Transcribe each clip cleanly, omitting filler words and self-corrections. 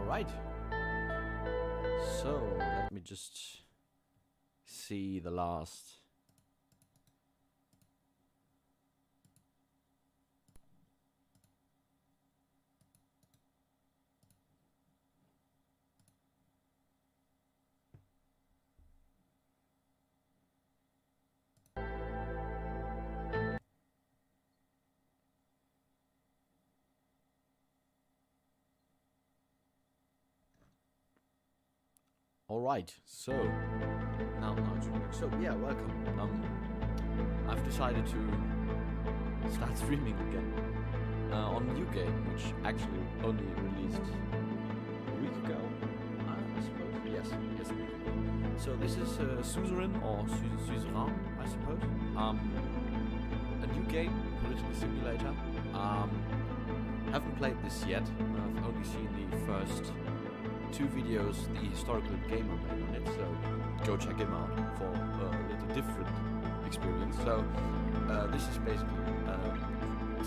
Alright. So, let me just see the last. Alright, so now it's recording. So yeah, welcome. I've decided to start streaming again on a new game, which actually only released a week ago, I suppose. Yes, a week ago. So this is Suzerain or Suzerain, I suppose. A new game, political simulator. Haven't played this yet. I've only seen the first 2 videos the historical gamer made on it, so go check him out for a little different experience. So this is basically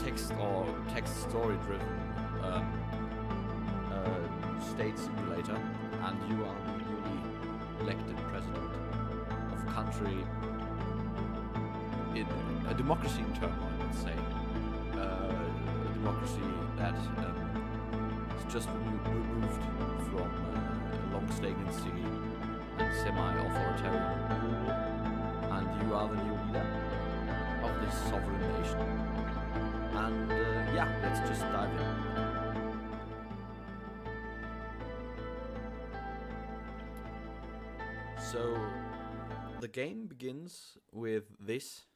text story driven state simulator, and you are the newly elected president of a country in a democracy in turmoil, let's say. A democracy that is just removed from a long stagnancy and semi-authoritarian rule, and you are the new leader of this sovereign nation. And yeah, let's just dive in. So the game begins with this: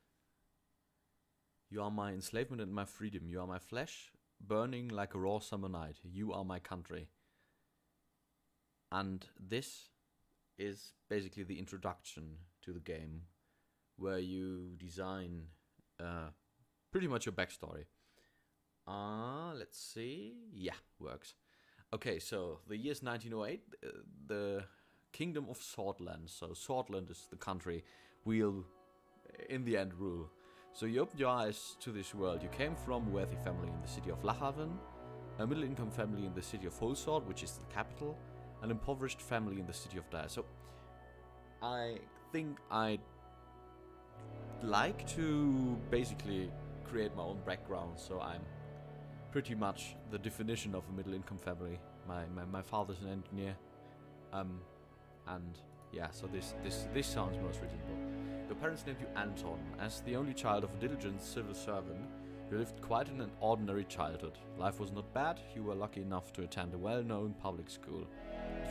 you are my enslavement and my freedom. You are my flesh, burning like a raw summer night. You are my country. And this is basically the introduction to the game, where you design pretty much your backstory. Let's see. Yeah, works. Okay, so the year is 1908. The Kingdom of Sordland. So Sordland is the country we'll, in the end, rule. So you open your eyes to this world. You came from a wealthy family in the city of Lahaven, a middle-income family in the city of Holsord, which is the capital, an impoverished family in the city of Dire. So I think I'd like to basically create my own background, so I'm pretty much the definition of a middle-income family. My father's an engineer, and yeah, so this sounds most reasonable. Your parents named you Anton. As the only child of a diligent civil servant, you lived quite an ordinary childhood. Life was not bad. You were lucky enough to attend a well-known public school.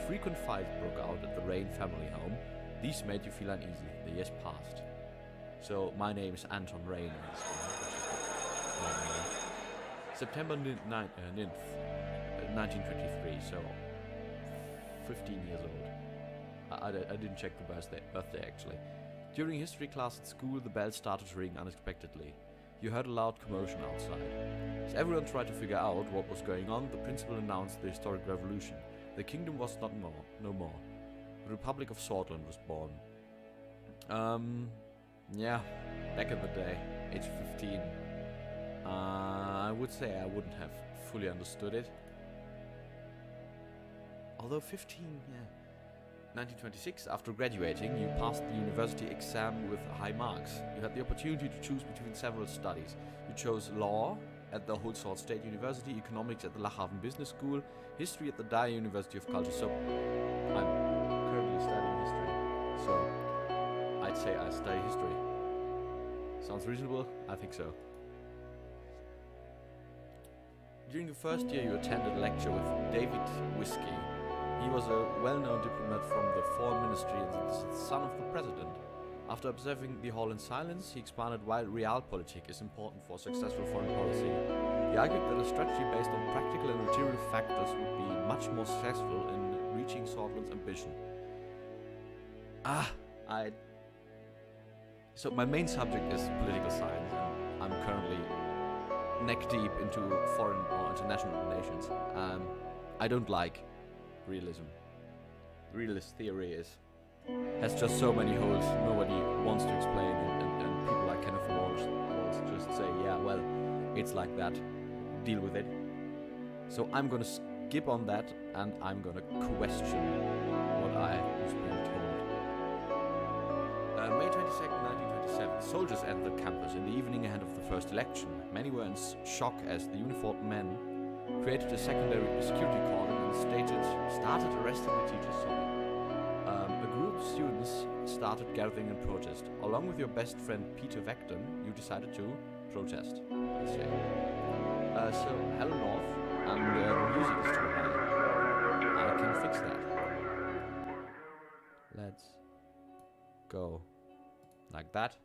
Frequent fights broke out at the Rain family home. These made you feel uneasy. The years passed. So my name is Anton Rain in this game, September 9th, 1923, so 15 years old. I didn't check the birthday actually. During history class at school, the bell started to ring unexpectedly. You heard a loud commotion outside. As everyone tried to figure out what was going on, the principal announced the historic revolution. The kingdom was no more. The Republic of Sordland was born. Yeah, back in the day, age 15. I would say I wouldn't have fully understood it. Although 15, yeah. 1926, after graduating, you passed the university exam with high marks. You had the opportunity to choose between several studies. You chose law at the Holsord State University, economics at the Lahaven Business School, history at the Dire University of Culture. So, I'm currently studying history. So, I'd say I study history. Sounds reasonable? I think so. During the first year, you attended a lecture with David Whiskey. He was a well-known diplomat from the Foreign Ministry and the son of the president. After observing the hall in silence, he expounded why realpolitik is important for successful foreign policy. He argued that a strategy based on practical and material factors would be much more successful in reaching Sordland's ambition. So my main subject is political science, and I'm currently neck-deep into foreign or international relations. I don't like realism. Realist theory has just so many holes nobody wants to explain, and people like Kenneth Walsh just say, yeah, well, it's like that, deal with it. So I'm gonna skip on that, and I'm gonna question what I was being told. May 22nd, 1927. Soldiers entered campus in the evening ahead of the first election. Many were in shock as the uniformed men created a secondary security cordon and started arresting the teachers. A group of students started gathering in protest. Along with your best friend Peter Vecton, you decided to protest. Let's say. So, hello North, and the music is too high. I can fix that. Let's go like that.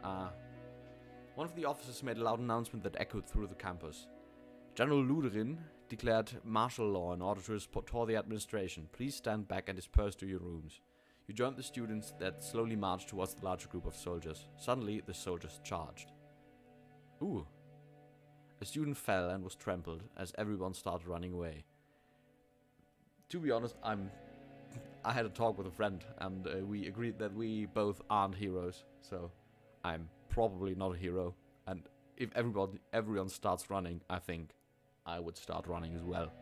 One of the officers made a loud announcement that echoed through the campus. General Luderin declared martial law in order to restore the administration. Please stand back and disperse to your rooms. You joined the students that slowly marched towards the larger group of soldiers. Suddenly, the soldiers charged. Ooh. A student fell and was trampled as everyone started running away. To be honest, I had a talk with a friend, and we agreed that we both aren't heroes, so I'm probably not a hero. And if everyone starts running, I think I would start running as well,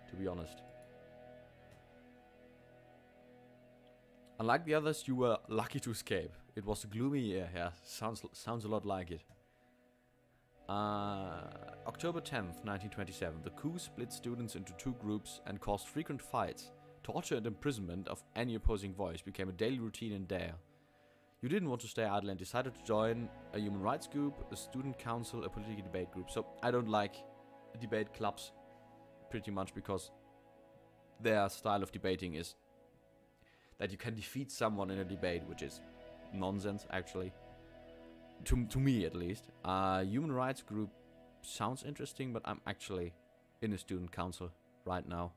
to be honest. Unlike the others, you were lucky to escape. It was a gloomy year. Yeah, sounds a lot like it. October 10th, 1927. The coup split students into two groups and caused frequent fights. Torture and imprisonment of any opposing voice became a daily routine in Dare. You didn't want to stay idle and decided to join a human rights group, a student council, a political debate group. So I don't like debate clubs pretty much because their style of debating is that you can defeat someone in a debate, which is nonsense actually. To me at least. Human rights group sounds interesting, but I'm actually in a student council right now.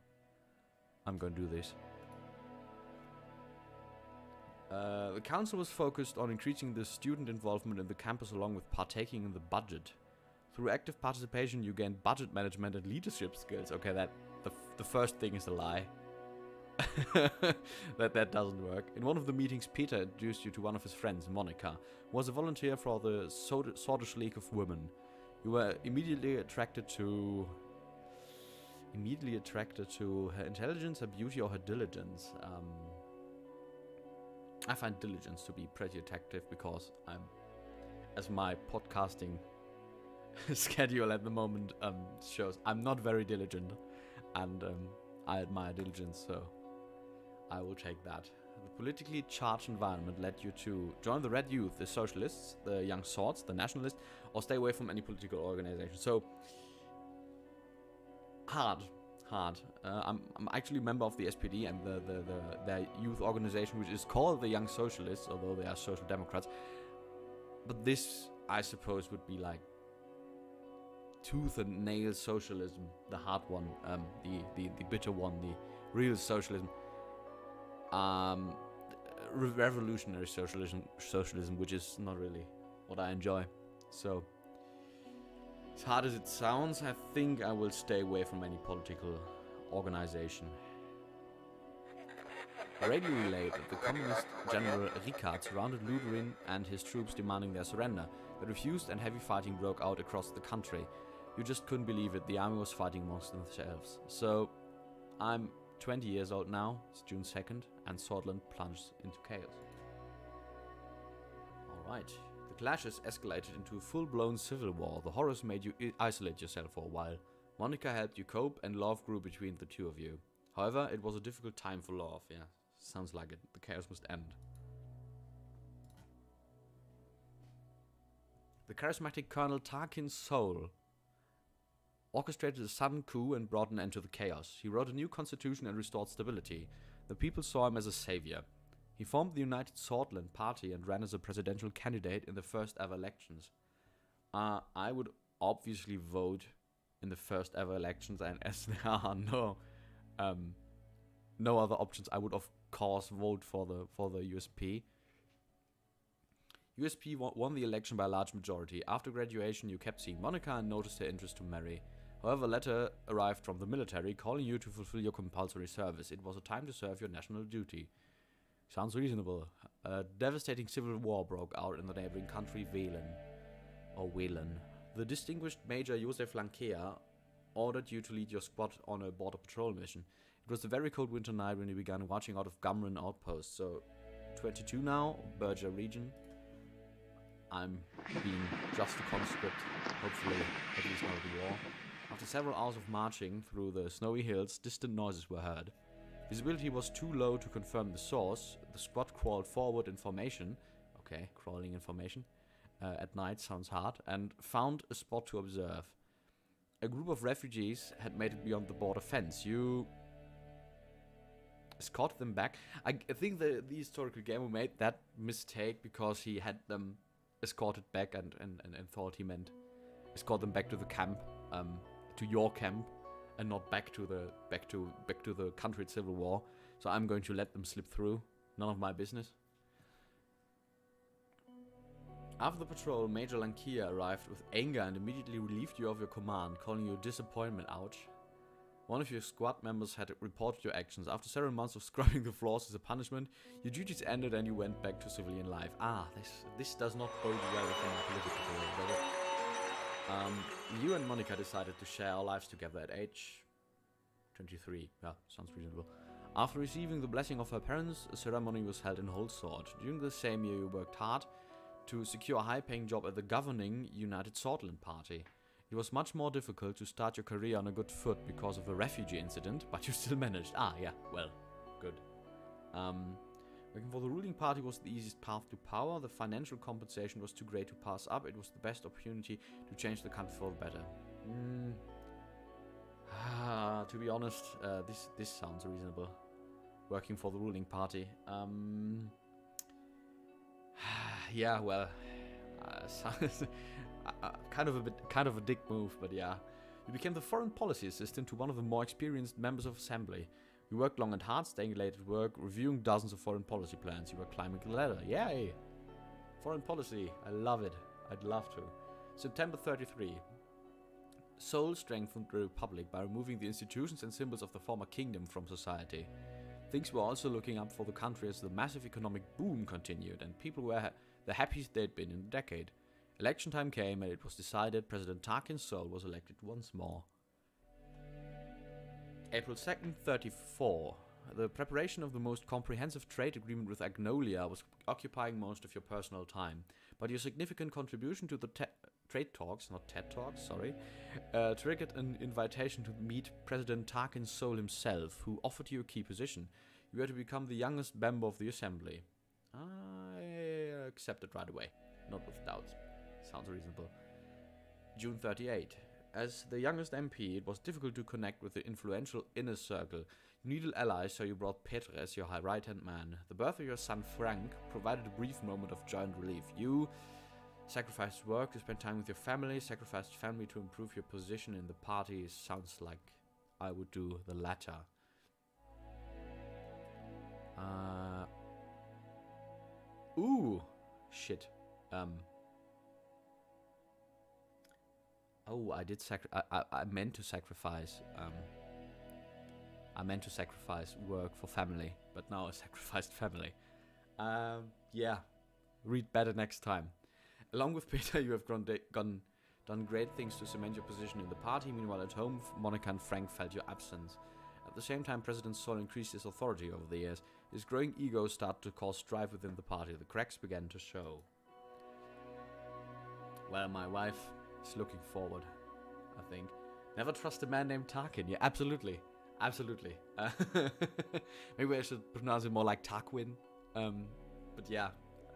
I'm going to do this. The council was focused on increasing the student involvement in the campus along with partaking in the budget. Through active participation, you gained budget management and leadership skills. Okay, that the first thing is a lie. that doesn't work. In one of the meetings, Peter introduced you to one of his friends, Monica, who was a volunteer for the Swordfish League of Women. You were immediately attracted to her intelligence, her beauty, or her diligence. I find diligence to be pretty attractive because as my podcasting schedule at the moment shows, I'm not very diligent, and I admire diligence, so I will take that. The politically charged environment led you to join the Red Youth, the Socialists, the Young Swords, the Nationalists, or stay away from any political organization. So hard. I'm actually a member of the SPD and their youth organization, which is called the Young Socialists, although they are Social Democrats. But this, I suppose, would be like tooth and nail socialism, the hard one, the bitter one, the real socialism. Revolutionary socialism, which is not really what I enjoy. So, as hard as it sounds, I think I will stay away from any political organization. A radio relayed that the communist General Ricard surrounded Luderin and his troops, demanding their surrender. They refused and heavy fighting broke out across the country. You just couldn't believe it, the army was fighting amongst themselves. So, I'm 20 years old now, it's June 2nd, and Sordland plunged into chaos. Alright. The clashes escalated into a full-blown civil war. The horrors made you isolate yourself for a while. Monica helped you cope, and love grew between the two of you. However, it was a difficult time for love. Yeah, sounds like it. The chaos must end. The charismatic Colonel Tarkin Soul orchestrated a sudden coup and brought an end to the chaos. He wrote a new constitution and restored stability. The people saw him as a savior. He formed the United Sordland Party and ran as a presidential candidate in the first ever elections. I would obviously vote in the first ever elections, and as there are no other options, I would of course vote for the USP. USP won the election by a large majority. After graduation, you kept seeing Monica and noticed her interest to marry. However, a letter arrived from the military calling you to fulfill your compulsory service. It was a time to serve your national duty. Sounds reasonable. A devastating civil war broke out in the neighboring country Welen. The distinguished Major Josef Lankea ordered you to lead your squad on a border patrol mission. It was a very cold winter night when you began watching out of Gumran outpost. So, 22 now, Berger region. I'm being just a conscript, hopefully at least not the war. After several hours of marching through the snowy hills, distant noises were heard. Visibility was too low to confirm the source. The squad crawled forward in formation. Okay, crawling in formation. At night sounds hard. And found a spot to observe. A group of refugees had made it beyond the border fence. You escorted them back. I think the historical gamer made that mistake because he had them escorted back and thought he meant escort them back to the camp, to your camp, and not back to the country civil war. So I'm going to let them slip through. None of my business. After the patrol, Major Lankia arrived with anger and immediately relieved you of your command, calling you a disappointment. Ouch. One of your squad members had reported your actions. After several months of scrubbing the floors as a punishment, your duties ended and you went back to civilian life. Ah, this does not bode well from a political career. You and Monica decided to share our lives together at age 23. Yeah, sounds reasonable. After receiving the blessing of her parents, a ceremony was held in Holsort. During the same year, you worked hard to secure a high-paying job at the governing United Sordland party. It was much more difficult to start your career on a good foot because of the refugee incident, but you still managed. Ah, yeah, well, good. Working for the ruling party was the easiest path to power. The financial compensation was too great to pass up. It was the best opportunity to change the country for the better. To be honest, this sounds reasonable. Working for the ruling party. Yeah, well, kind of a dick move, but yeah. You became the foreign policy assistant to one of the more experienced members of assembly. You worked long and hard, staying late at work, reviewing dozens of foreign policy plans. You were climbing the ladder. Yay! Foreign policy. I love it. I'd love to. September 33. Seoul strengthened the Republic by removing the institutions and symbols of the former kingdom from society. Things were also looking up for the country as the massive economic boom continued, and people were the happiest they'd been in a decade. Election time came, and it was decided President Tarkin Sol was elected once more. April 2nd, 34. The preparation of the most comprehensive trade agreement with Agnolia was occupying most of your personal time, but your significant contribution to the trade talks, not TED Talks, sorry, triggered an invitation to meet President Tarkin Sol himself, who offered you a key position. You were to become the youngest member of the assembly. I accepted right away, not with doubts. Sounds reasonable. June 38. As the youngest MP, it was difficult to connect with the influential inner circle. You needed allies, so you brought Petre as your right-hand man. The birth of your son Frank provided a brief moment of joy and relief. You sacrificed work to spend time with your family, sacrificed family to improve your position in the party. Sounds like I would do the latter. Ooh, shit. Oh, I did I meant to sacrifice. I meant to sacrifice work for family, but now I sacrificed family. Yeah, read better next time. Along with Peter, you have done great things to cement your position in the party. Meanwhile, at home, Monica and Frank felt your absence. At the same time, President Sol increased his authority over the years. His growing ego started to cause strife within the party. The cracks began to show. Well, my wife is looking forward, I think. Never trust a man named Tarkin. Yeah, absolutely. Absolutely. Maybe I should pronounce it more like Tarquin. But yeah,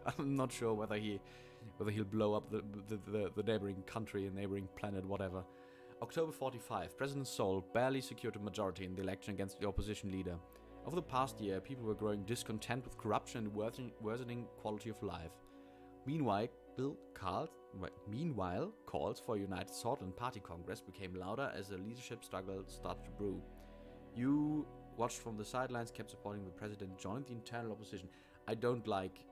I'm not sure whether he'll blow up the neighboring country and neighboring planet, whatever. October 45. President Sol barely secured a majority in the election against the opposition leader. Over the past year, people were growing discontent with corruption and worsening quality of life. Meanwhile, calls for a United Sordland Party Congress became louder as the leadership struggle started to brew. You watched from the sidelines, kept supporting the president, joined the internal opposition. I don't like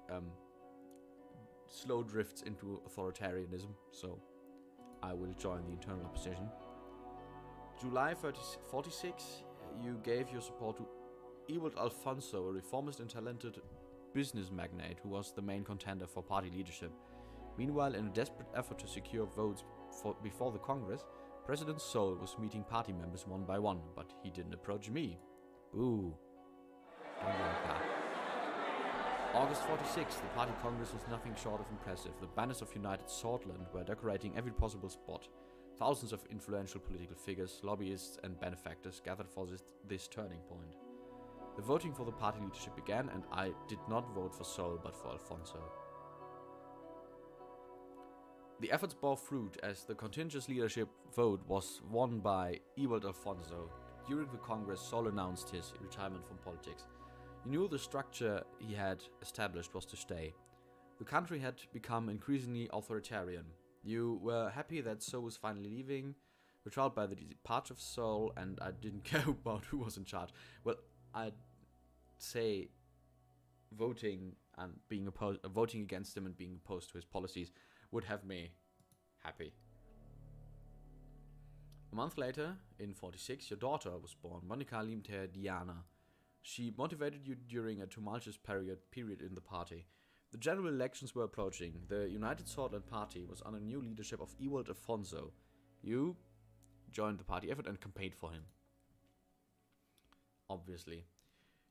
slow drifts into authoritarianism, so I will join the internal opposition. July 46, you gave your support to Ewald Alfonso, a reformist and talented business magnate who was the main contender for party leadership. Meanwhile, in a desperate effort to secure votes before the Congress, President Sol was meeting party members one by one, but he didn't approach me. Boo. Don't like that. August 46, the party congress was nothing short of impressive. The banners of United Sordland were decorating every possible spot. Thousands of influential political figures, lobbyists and benefactors gathered for this turning point. The voting for the party leadership began, and I did not vote for Sol but for Alfonso. The efforts bore fruit as the contentious leadership vote was won by Ewald Alfonso. During the Congress, Sol announced his retirement from politics. He knew the structure he had established was to stay. The country had become increasingly authoritarian. You were happy that Sol was finally leaving, betrayed by the departure of Sol, and I didn't care about who was in charge. Well, I'd say voting and being opposed, voting against him and being opposed to his policies would have me happy. A month later, in 46, your daughter was born, Monica Limter Diana. She motivated you during a tumultuous period in the party. The general elections were approaching. The United Sordland Party was under new leadership of Ewald Alfonso. You joined the party effort and campaigned for him. Obviously.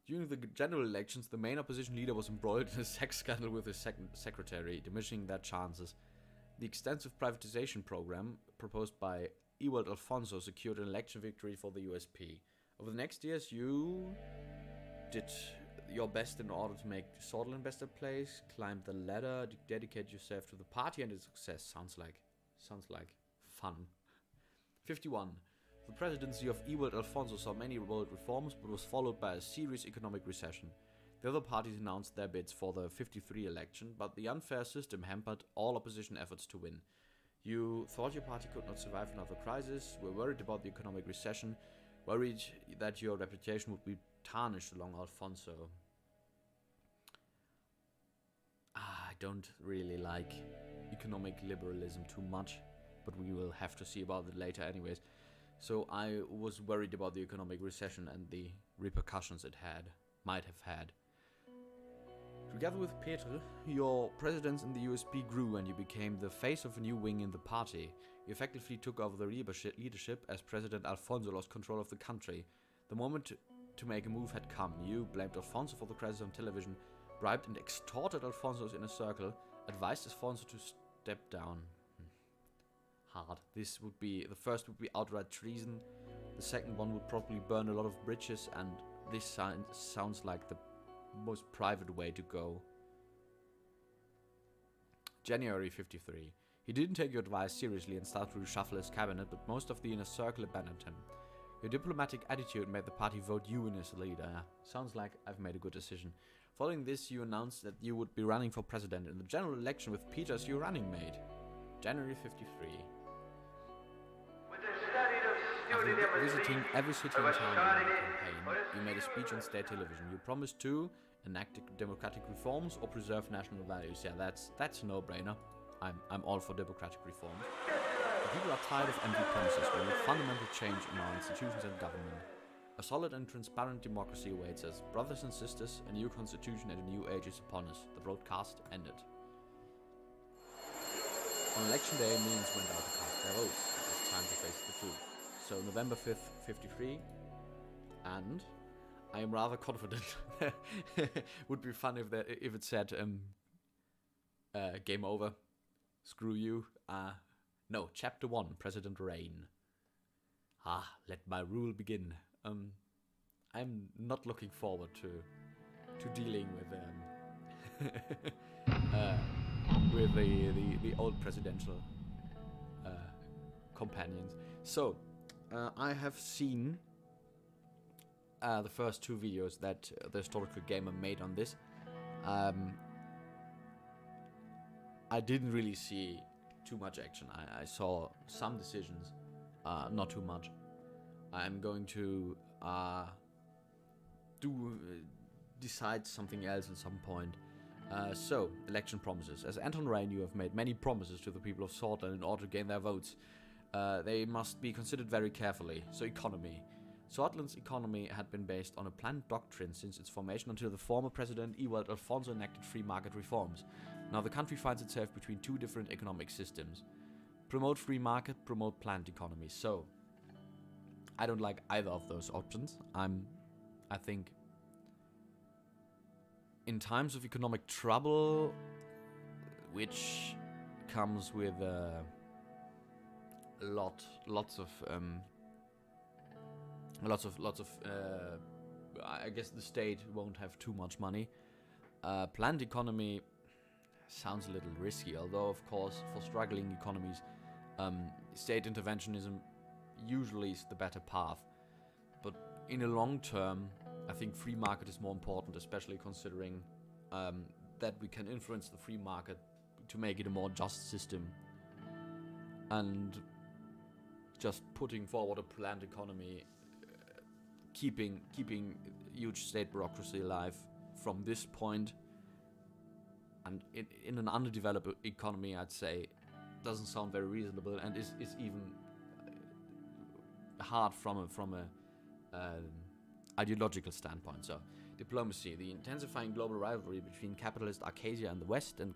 During the general elections, the main opposition leader was embroiled in a sex scandal with his secretary, diminishing their chances. The extensive privatization program proposed by Ewald Alfonso secured an election victory for the USP. Over the next years, you did your best in order to make Sordland a better place, climbed the ladder, dedicate yourself to the party and its success. Sounds like fun. 51. The presidency of Ewald Alfonso saw many bold reforms, but was followed by a serious economic recession. The other parties announced their bids for the 53 election, but the unfair system hampered all opposition efforts to win. You thought your party could not survive another crisis, were worried about the economic recession, worried that your reputation would be tarnished along Alfonso. I don't really like economic liberalism too much, but we will have to see about it later anyways. So I was worried about the economic recession and the repercussions it might have had. Together with Petr, your presence in the USP grew and you became the face of a new wing in the party. You effectively took over the leadership as President Alfonso lost control of the country. The moment to make a move had come. You blamed Alfonso for the crisis on television, bribed and extorted Alfonso's inner circle, advised Alfonso to step down. Hard. The first would be outright treason. The second one would probably burn a lot of bridges, and this sounds like the most private way to go. January 53. He didn't take your advice seriously and started to reshuffle his cabinet, but most of the inner circle abandoned him. Your diplomatic attitude made the party vote you in as leader. Sounds like I've made a good decision. Following this, you announced that you would be running for president in the general election with Peter as your running mate. January 53. After visiting every city in town during the campaign, you made a speech on state television. You promised to enact democratic reforms or preserve national values. Yeah, that's a no-brainer. I'm all for democratic reforms. The people are tired of empty promises. We need fundamental change in our institutions and government. A solid and transparent democracy awaits us. Brothers and sisters, a new constitution and a new age is upon us. The broadcast ended. On election day, millions went out to cast their votes. It was time to face the truth. So November 5th, 53, and I am rather confident. Would be fun if it said game over, screw you. No, chapter 1, President Reign. Let my rule begin. I'm not looking forward to dealing with the old presidential companions. So. I have seen the first 2 videos that the Historical Gamer made on this. I didn't really see too much action. I saw some decisions, not too much. I'm going to decide something else at some point. So, election promises. As Anton Reign, you have made many promises to the people of Sordland in order to gain their votes. They must be considered very carefully. So economy. Sordland's economy had been based on a planned doctrine since its formation until the former president Ewald Alfonso enacted free market reforms. Now the country finds itself between 2 different economic systems. promote free market, promote planned economy. So I don't like either of those options. I think in times of economic trouble, which comes with lots of I guess the state won't have too much money. Planned economy sounds a little risky, although of course for struggling economies, state interventionism usually is the better path. But in the long term, I think free market is more important, especially considering that we can influence the free market to make it a more just system. And just putting forward a planned economy, keeping huge state bureaucracy alive from this point, and in an underdeveloped economy, I'd say, doesn't sound very reasonable, and is even hard from a ideological standpoint. So, diplomacy: the intensifying global rivalry between capitalist Arcadia in the west and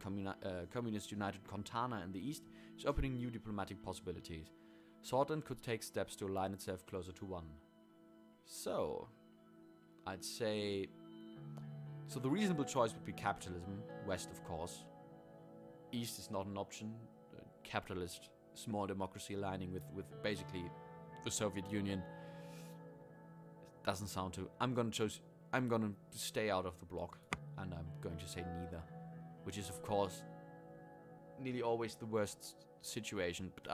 communist United Contana in the east is opening new diplomatic possibilities. Sordland could take steps to align itself closer to one. So, I'd say... So the reasonable choice would be capitalism, west of course. East is not an option. Capitalist, small democracy aligning with basically the Soviet Union. Doesn't sound too... I'm gonna stay out of the bloc, and I'm going to say neither. Which is of course nearly always the worst situation, but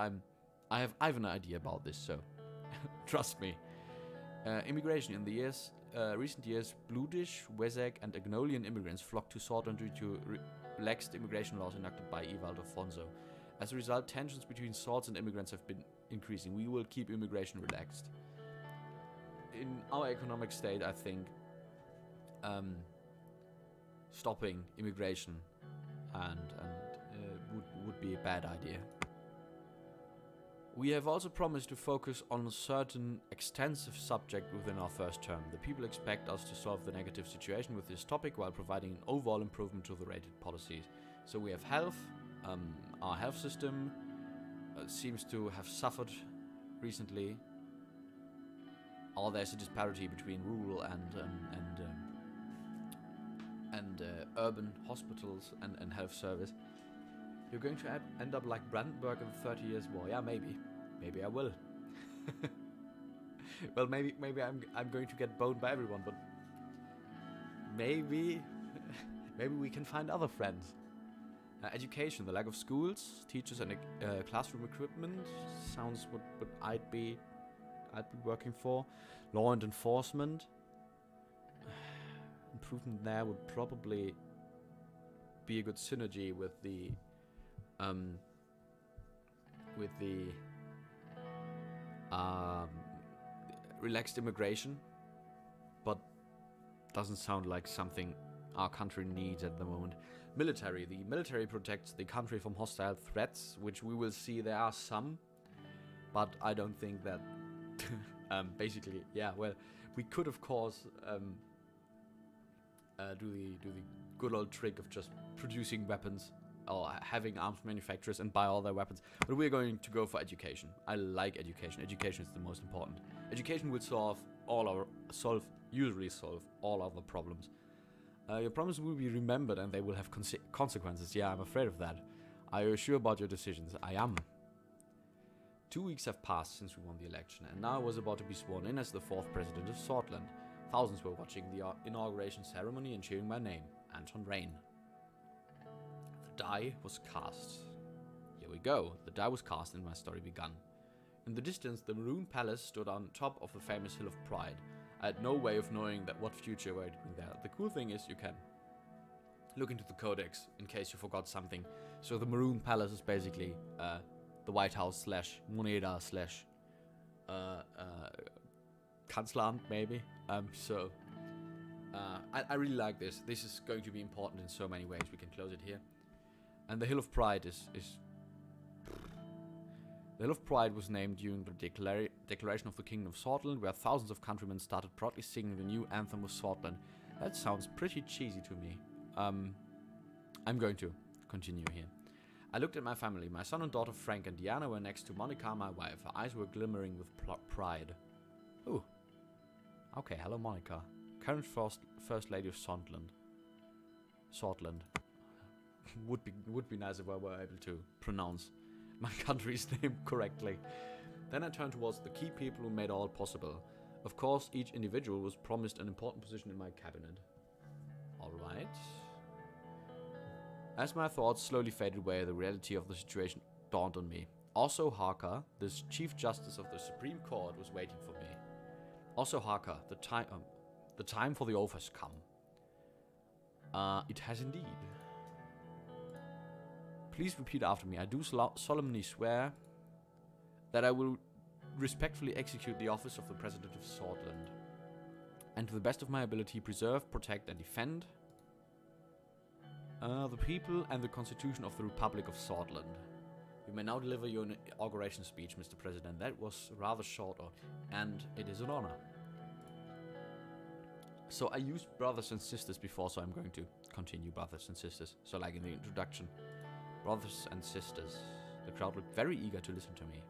I have an idea about this, so trust me. Immigration in the recent years, Bludish, Wesek, and Agnolian immigrants flocked to Sordland due to relaxed immigration laws enacted by Ewald Afonso. As a result, tensions between Sords and immigrants have been increasing. We will keep immigration relaxed. In our economic state, I think stopping immigration would be a bad idea. We have also promised to focus on a certain extensive subject within our first term. The people expect us to solve the negative situation with this topic while providing an overall improvement to the rated policies. So we have health. Our health system seems to have suffered recently. Or there's a disparity between rural and urban hospitals and health service. You're going to end up like Brandenburg in 30 years more. Yeah, maybe. Maybe I will. Well, maybe I'm going to get boned by everyone, but maybe we can find other friends. Education: the lack of schools, teachers, and classroom equipment sounds what I'd be working for. Law and enforcement. Improvement there would probably be a good synergy with the relaxed immigration, but doesn't sound like something our country needs at the moment. Military. The military protects the country from hostile threats, which we will see there are some, but I don't think that basically, yeah, well, we could of course do the good old trick of just producing weapons or having arms manufacturers and buy all their weapons, but we're going to go for education. I like education. Education is the most important. Education will usually solve all other problems. Your promise will be remembered and they will have consequences. Yeah, I'm afraid of that. Are you sure about your decisions? I am. 2 weeks have passed since we won the election, and now I was about to be sworn in as the 4th president of Sordland. Thousands were watching the inauguration ceremony and cheering my name, Anton Rain. The die was cast. Here we go. The die was cast and my story begun. In the distance, the Maroon Palace stood on top of the famous Hill of Pride. I had no way of knowing what future awaited me there. The cool thing is you can look into the codex in case you forgot something. So the Maroon Palace is basically the White House / Moneda / Kanzleramt, maybe. I really like this. This is going to be important in so many ways. We can close it here. And the Hill of Pride is the Hill of Pride was named during the declaration of the Kingdom of Sordland, where thousands of countrymen started proudly singing the new anthem of Sordland. That sounds pretty cheesy to me. I'm going to continue here. I looked at my family. My son and daughter Frank and Diana were next to Monica, my wife. Her eyes were glimmering with pride. Ooh. Okay, hello Monica. Current first lady of Sordland. Sordland. would be nice if I were able to pronounce my country's name correctly. Then I turned towards the key people who made all possible. Of course, each individual was promised an important position in my cabinet. Alright. As my thoughts slowly faded away, the reality of the situation dawned on me. Also Harker, the Chief Justice of the Supreme Court, was waiting for me. Also Harker, the time for the oath has come. It has indeed. Please repeat after me. I do solemnly swear that I will respectfully execute the office of the President of Sordland, and to the best of my ability preserve, protect, and defend the people and the Constitution of the Republic of Sordland. You may now deliver your inauguration speech, Mr. President. That was rather short, and it is an honor. So I used brothers and sisters before, so I'm going to continue brothers and sisters. So like in the introduction, brothers and sisters. The crowd looked very eager to listen to me.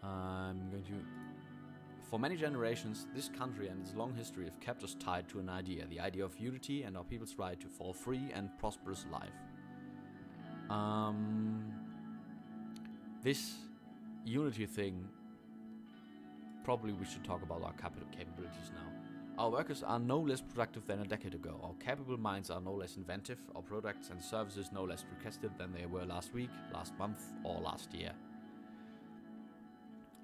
I'm going to... For many generations, this country and its long history have kept us tied to an idea, the idea of unity and our people's right to for free and prosperous life. This unity thing, probably we should talk about our capital capabilities now. Our workers are no less productive than a decade ago. Our capable minds are no less inventive. Our products and services no less requested than they were last week, last month, or last year.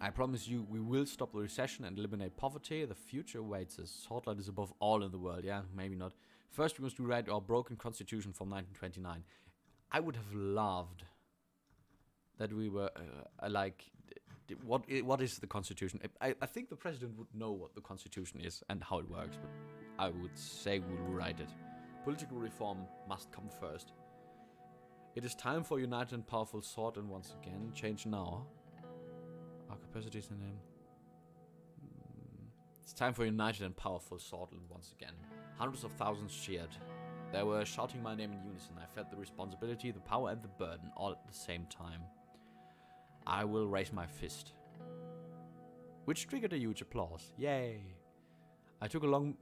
I promise you, we will stop the recession and eliminate poverty. The future awaits us. Sordland is above all in the world. Yeah, maybe not. First, we must rewrite our broken constitution from 1929. I would have loved that we were what is the constitution? I think the president would know what the constitution is and how it works, but I would say we'll rewrite it. Political reform must come first. It is time for united and powerful Sordland once again. Change now. Our capacity is in him. It's time for united and powerful Sordland once again. Hundreds of thousands cheered. They were shouting my name in unison. I felt the responsibility, the power, and the burden all at the same time. I will raise my fist. Which triggered a huge applause. Yay! I took a long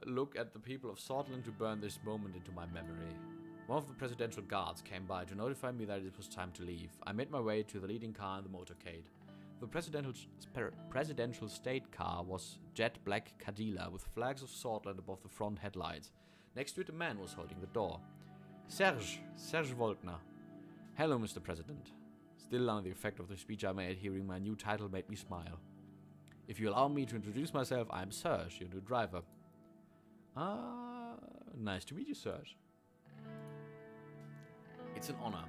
look at the people of Sordland to burn this moment into my memory. One of the presidential guards came by to notify me that it was time to leave. I made my way to the leading car in the motorcade. The presidential state car was jet black Cadillac with flags of Sordland above the front headlights. Next to it a man was holding the door. Serge Volkner. Hello, Mr. President. Still under the effect of the speech I made, hearing my new title made me smile. If you allow me to introduce myself, I am Serge, your new driver. Nice to meet you, Serge. It's an honor.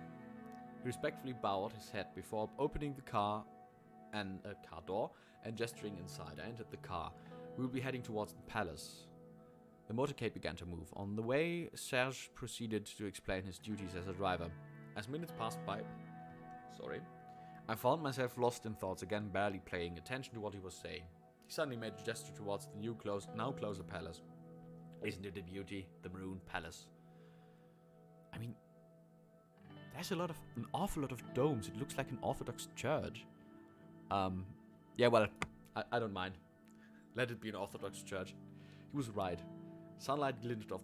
He respectfully bowed his head before opening the car door and gesturing inside. I entered the car. We will be heading towards the palace. The motorcade began to move. On the way, Serge proceeded to explain his duties as a driver. As minutes passed by, I found myself lost in thoughts again, barely paying attention to what he was saying. He suddenly made a gesture towards the now closer palace. Isn't it a beauty? The Maroon Palace. I mean, there's an awful lot of domes. It looks like an Orthodox church. Yeah, well, I don't mind. Let it be an Orthodox church. He was right. Sunlight glinted off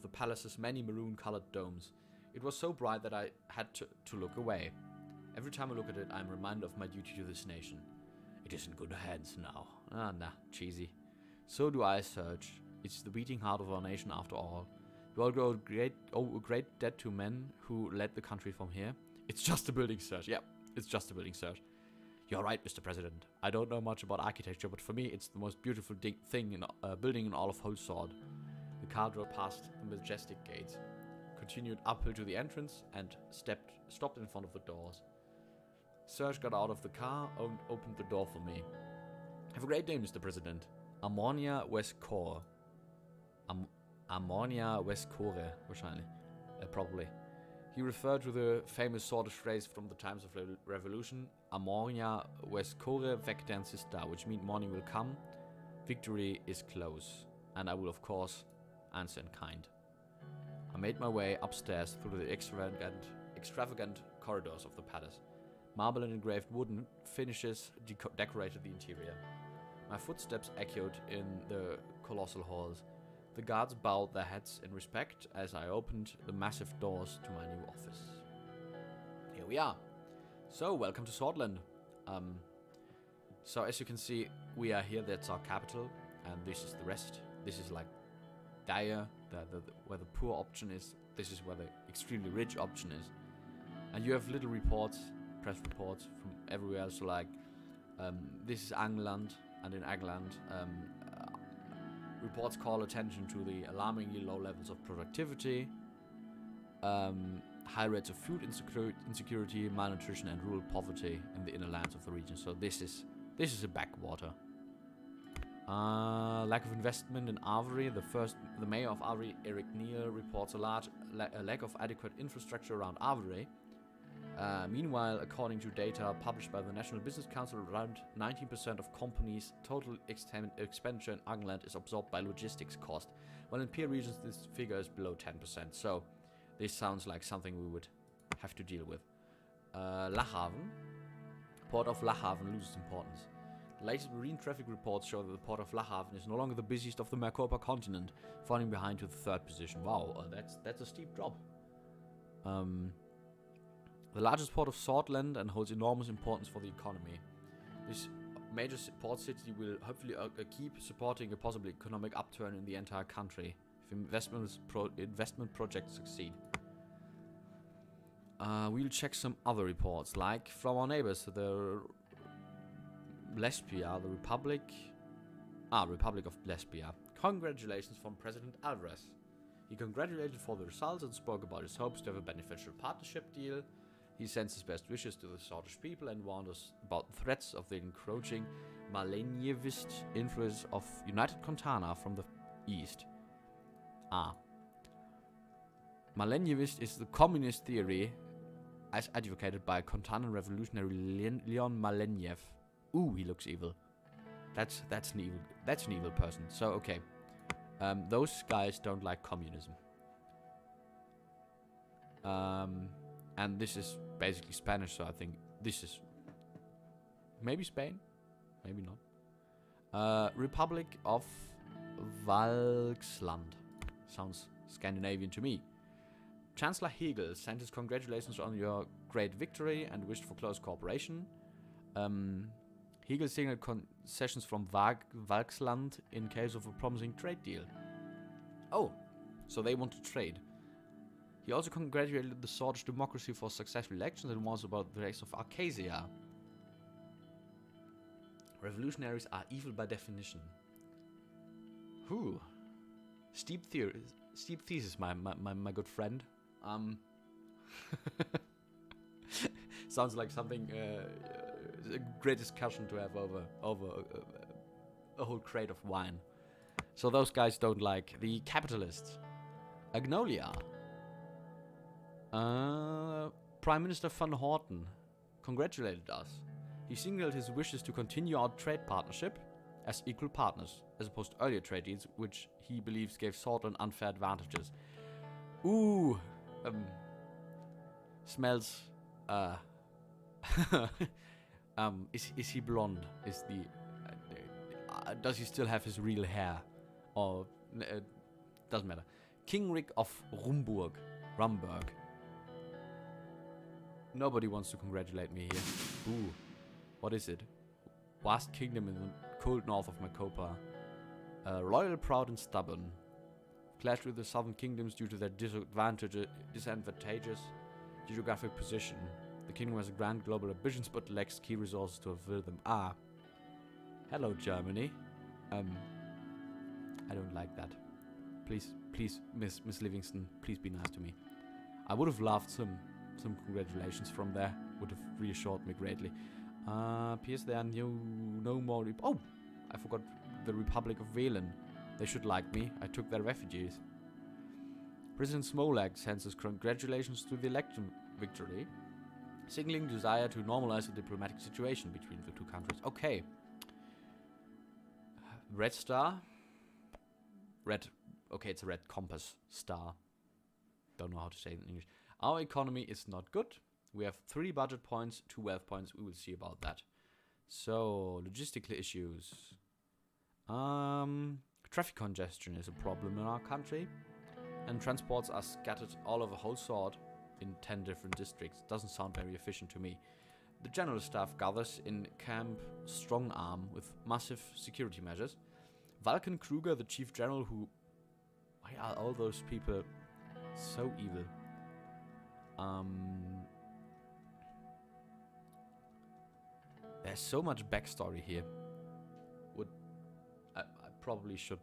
the palace's many maroon-colored domes. It was so bright that I had to look away. Every time I look at it, I'm reminded of my duty to this nation. It is in good hands now. Nah, cheesy. So do I, Serge. It's the beating heart of our nation after all. You all owe a great debt to men who led the country from here. It's just a building, Serge. Yeah, it's just a building, Serge. You're right, Mr. President. I don't know much about architecture, but for me, it's the most beautiful building in all of whole Sword. The car drove past the majestic gates, continued uphill to the entrance, and stopped in front of the doors. Serge got out of the car and opened the door for me. Have a great day, Mr. President. Ammonia West Core. Ammonia West Core, wahrscheinlich. Probably. He referred to the famous Swedish phrase from the times of revolution, Ammonia West Core Vectan Sista, which means morning will come, victory is close, and I will of course answer in kind. I made my way upstairs through the extravagant corridors of the palace. Marble and engraved wooden finishes decorated the interior. My footsteps echoed in the colossal halls. The guards bowed their heads in respect as I opened the massive doors to my new office. Here we are. So, welcome to Sordland. So as you can see, we are here, that's our capital, and this is the rest. This is like dire, where the poor option is. This is where the extremely rich option is. And you have little reports, press reports from everywhere. So like, this is England, and in England, reports call attention to the alarmingly low levels of productivity, high rates of food insecurity, malnutrition, and rural poverty in the inner lands of the region. So this is a backwater. Lack of investment in Avery. The mayor of Avery, Eric Neal, reports a lack of adequate infrastructure around Avery. Meanwhile, according to data published by the National Business Council, around 19% of companies' total expenditure in England is absorbed by logistics cost, while in peer regions this figure is below 10%. So this sounds like something we would have to deal with. Lahaven. Port of Lahaven loses importance. The latest marine traffic reports show that the port of Lahaven is no longer the busiest of the Mercopa continent, falling behind to the 3rd position. Wow, that's a steep drop. The largest port of Sordland and holds enormous importance for the economy. This major port city will hopefully keep supporting a possible economic upturn in the entire country if investment projects succeed. We'll check some other reports, like from our neighbors, the Lesbia, the Republic of Lesbia. Congratulations from President Alvarez. He congratulated for the results and spoke about his hopes to have a beneficial partnership deal. He sends his best wishes to the Sordish people and warned us about the threats of the encroaching Malenyevist influence of United Contana from the east. Malenyevist is the communist theory as advocated by Contanan revolutionary Leon Malenyev. Ooh, he looks evil. That's an evil person. So okay, those guys don't like communism. And this is basically Spanish, so I think this is maybe Spain, maybe not. Republic of Valksland. Sounds Scandinavian to me. Chancellor Hegel sent his congratulations on your great victory and wished for close cooperation. Hegel signaled concessions from Valksland in case of a promising trade deal. Oh, so they want to trade. He also congratulated the Sordish democracy for successful elections and warns about the race of Arcasia. Revolutionaries are evil by definition. Whew. Steep thesis, my good friend. Sounds like something a great discussion to have over a whole crate of wine. So those guys don't like the capitalists. Agnolia. Prime Minister Van Horten congratulated us. He signaled his wishes to continue our trade partnership as equal partners, as opposed to earlier trade deals, which he believes gave Sordland unfair advantages. Ooh, smells. Is he blonde? Does he still have his real hair? Or doesn't matter. King Rick of Rumburg. Nobody wants to congratulate me here. Ooh, what is it? Vast kingdom in the cold north of Mercopa. Royal, proud, and stubborn. Clashed with the southern kingdoms due to their disadvantageous geographic position. The kingdom has grand global ambitions but lacks key resources to fulfill them. Hello, Germany. I don't like that. Please, Miss Livingston, please be nice to me. I would have loved some congratulations from there. Would have reassured me greatly. P.S. There are no more... Oh! I forgot the Republic of Velen. They should like me. I took their refugees. President Smolak sends his congratulations to the election victory, signaling desire to normalize the diplomatic situation between the two countries. Okay. Red star. Red. Okay, it's a red compass star. don't know how to say it in English. Our economy is not good. We have 3 budget points, 2 wealth points. We will see about that. So, logistical issues. Traffic congestion is a problem in our country. And transports are scattered all over whole sword in 10 different districts. Doesn't sound very efficient to me. The general staff gathers in Camp Strong Arm with massive security measures. Vulcan Kruger, the chief general, who... Why are all those people so evil? There's so much backstory here. I probably should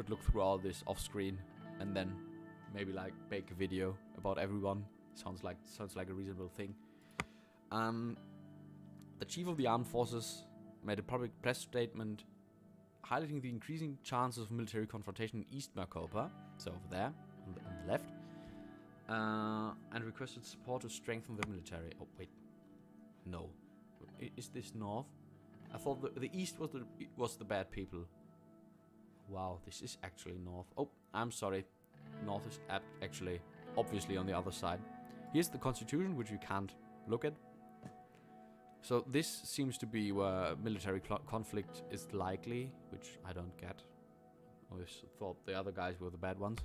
look through all this off screen and then maybe like make a video about everyone. Sounds like a reasonable thing. The chief of the armed forces made a public press statement highlighting the increasing chances of military confrontation in East Maricopa, so over there on the left, and requested support to strengthen the military. Oh wait, no, is this north? I thought the east was the bad people. Wow, this is actually north. Oh, I'm sorry, north is actually obviously on the other side. Here's the constitution, which you can't look at. So this seems to be where military conflict is likely, which I don't get. I always thought the other guys were the bad ones.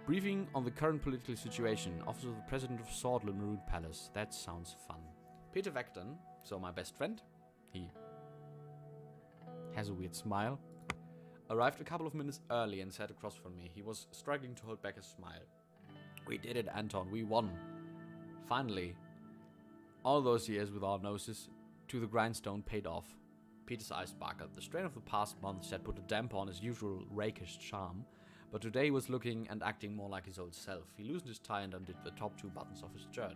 Briefing on the current political situation. Office of the President of Sordland Maroon Palace. That sounds fun. Peter Vecton, so my best friend, he has a weird smile, arrived a couple of minutes early and sat across from me. He was struggling to hold back a smile. We did it, Anton. We won. Finally. All those years with our noses to the grindstone paid off. Peter's eyes sparkled. The strain of the past months had put a damper on his usual rakish charm, but today he was looking and acting more like his old self. He loosened his tie and undid the top 2 buttons of his shirt.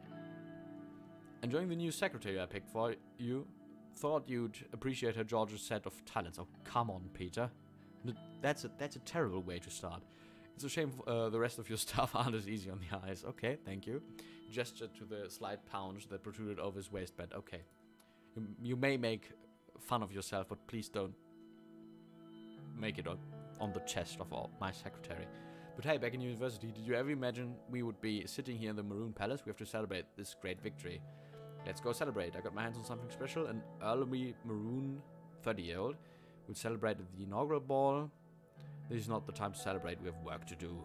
Enjoying the new secretary I picked for you? Thought you'd appreciate her George's set of talents. Oh, come on, Peter. That's a terrible way to start. It's a shame the rest of your staff aren't as easy on the eyes. Okay, thank you. He gestured to the slight pouch that protruded over his waistband. Okay. You may make fun of yourself, but please don't make it on the chest of my secretary. But hey, back in university, did you ever imagine we would be sitting here in the Maroon Palace? We have to celebrate this great victory. Let's go celebrate. I got my hands on something special. An early Maroon 30-year-old will celebrate at the inaugural ball. This is not the time to celebrate. We have work to do.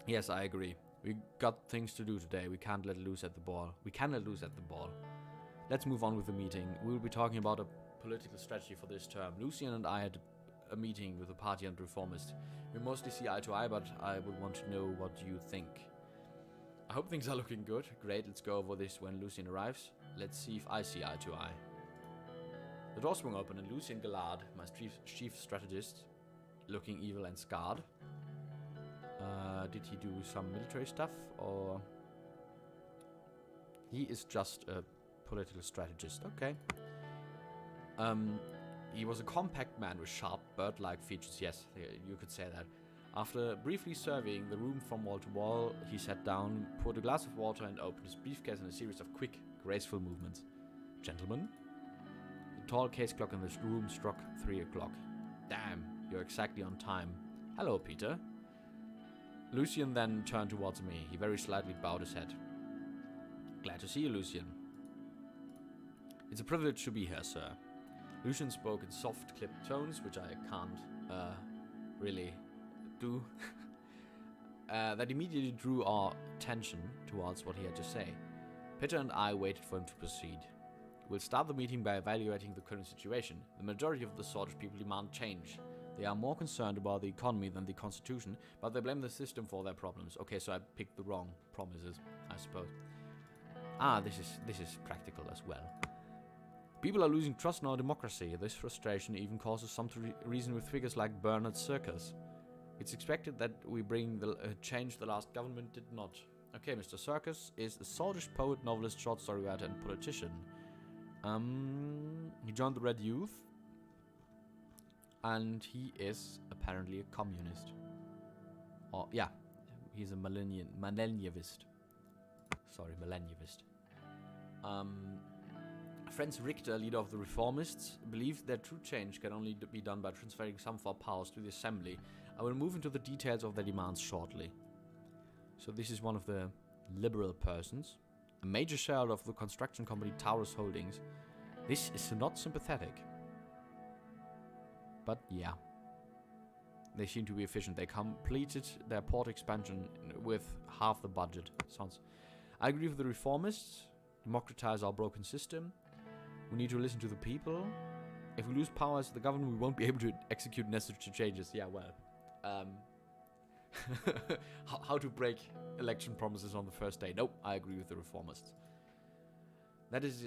Yes, I agree. We got things to do today. We can't let loose at the ball. Let's move on with the meeting. We'll be talking about a political strategy for this term. Lucian and I had a meeting with the party and reformists. We mostly see eye to eye, but I would want to know what you think. I hope things are looking good. Great, let's go over this when Lucian arrives. Let's see if I see eye to eye. The door swung open and Lucian Gallard, my chief strategist, looking evil and scarred. Did he do some military stuff, or... He is just a political strategist, okay. He was a compact man with sharp, bird-like features, yes, you could say that. After briefly surveying the room from wall to wall, he sat down, poured a glass of water and opened his briefcase in a series of quick, graceful movements. Gentlemen? The tall case clock in this room struck 3 o'clock. Damn, you're exactly on time. Hello, Peter. Lucian then turned towards me. He very slightly bowed his head. Glad to see you, Lucian. It's a privilege to be here, sir. Lucian spoke in soft, clipped tones, which I can't really do. That immediately drew our attention towards what he had to say. Peter and I waited for him to proceed. We'll start the meeting by evaluating the current situation. The majority of the Swordfish people demand change. They are more concerned about the economy than the constitution, but they blame the system for their problems. Okay, so I picked the wrong promises, I suppose. Ah, this is practical as well. People are losing trust in our democracy. This frustration even causes some to reason with figures like Bernard Circus. It's expected that we bring the change the last government did not. Okay, Mr. Circus is a Swordfish poet, novelist, short story writer, and politician. He joined the Red Youth. And he is apparently a communist. Or, yeah, he's a millennialist. Sorry, millennialist. Franz Richter, leader of the Reformists, believes that true change can only be done by transferring some of our powers to the Assembly. I will move into the details of their demands shortly. So this is one of the liberal persons, a major shareholder of the construction company Taurus Holdings. This is not sympathetic. But yeah, they seem to be efficient. They completed their port expansion with half the budget. I agree with the Reformists. Democratize our broken system. We need to listen to the people. If we lose power as the government, we won't be able to execute necessary changes. Yeah, well. How to break election promises on the first day. Nope, I agree with the Reformists. That is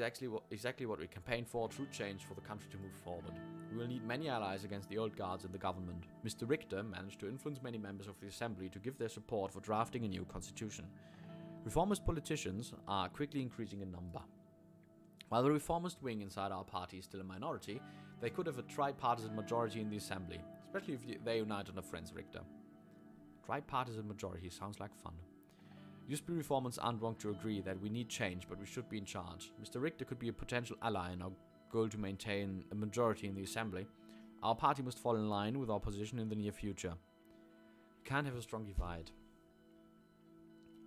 exactly what we campaign for, true change for the country to move forward. We will need many allies against the old guards in the government. Mr. Richter managed to influence many members of the Assembly to give their support for drafting a new constitution. Reformist politicians are quickly increasing in number. While the reformist wing inside our party is still a minority, they could have a tripartisan majority in the Assembly, especially if they unite under Franz Richter. Tripartisan majority sounds like fun. USB reformers aren't wrong to agree that we need change, but we should be in charge. Mr. Richter could be a potential ally in our goal to maintain a majority in the Assembly. Our party must fall in line with our position in the near future. We can't have a strong divide.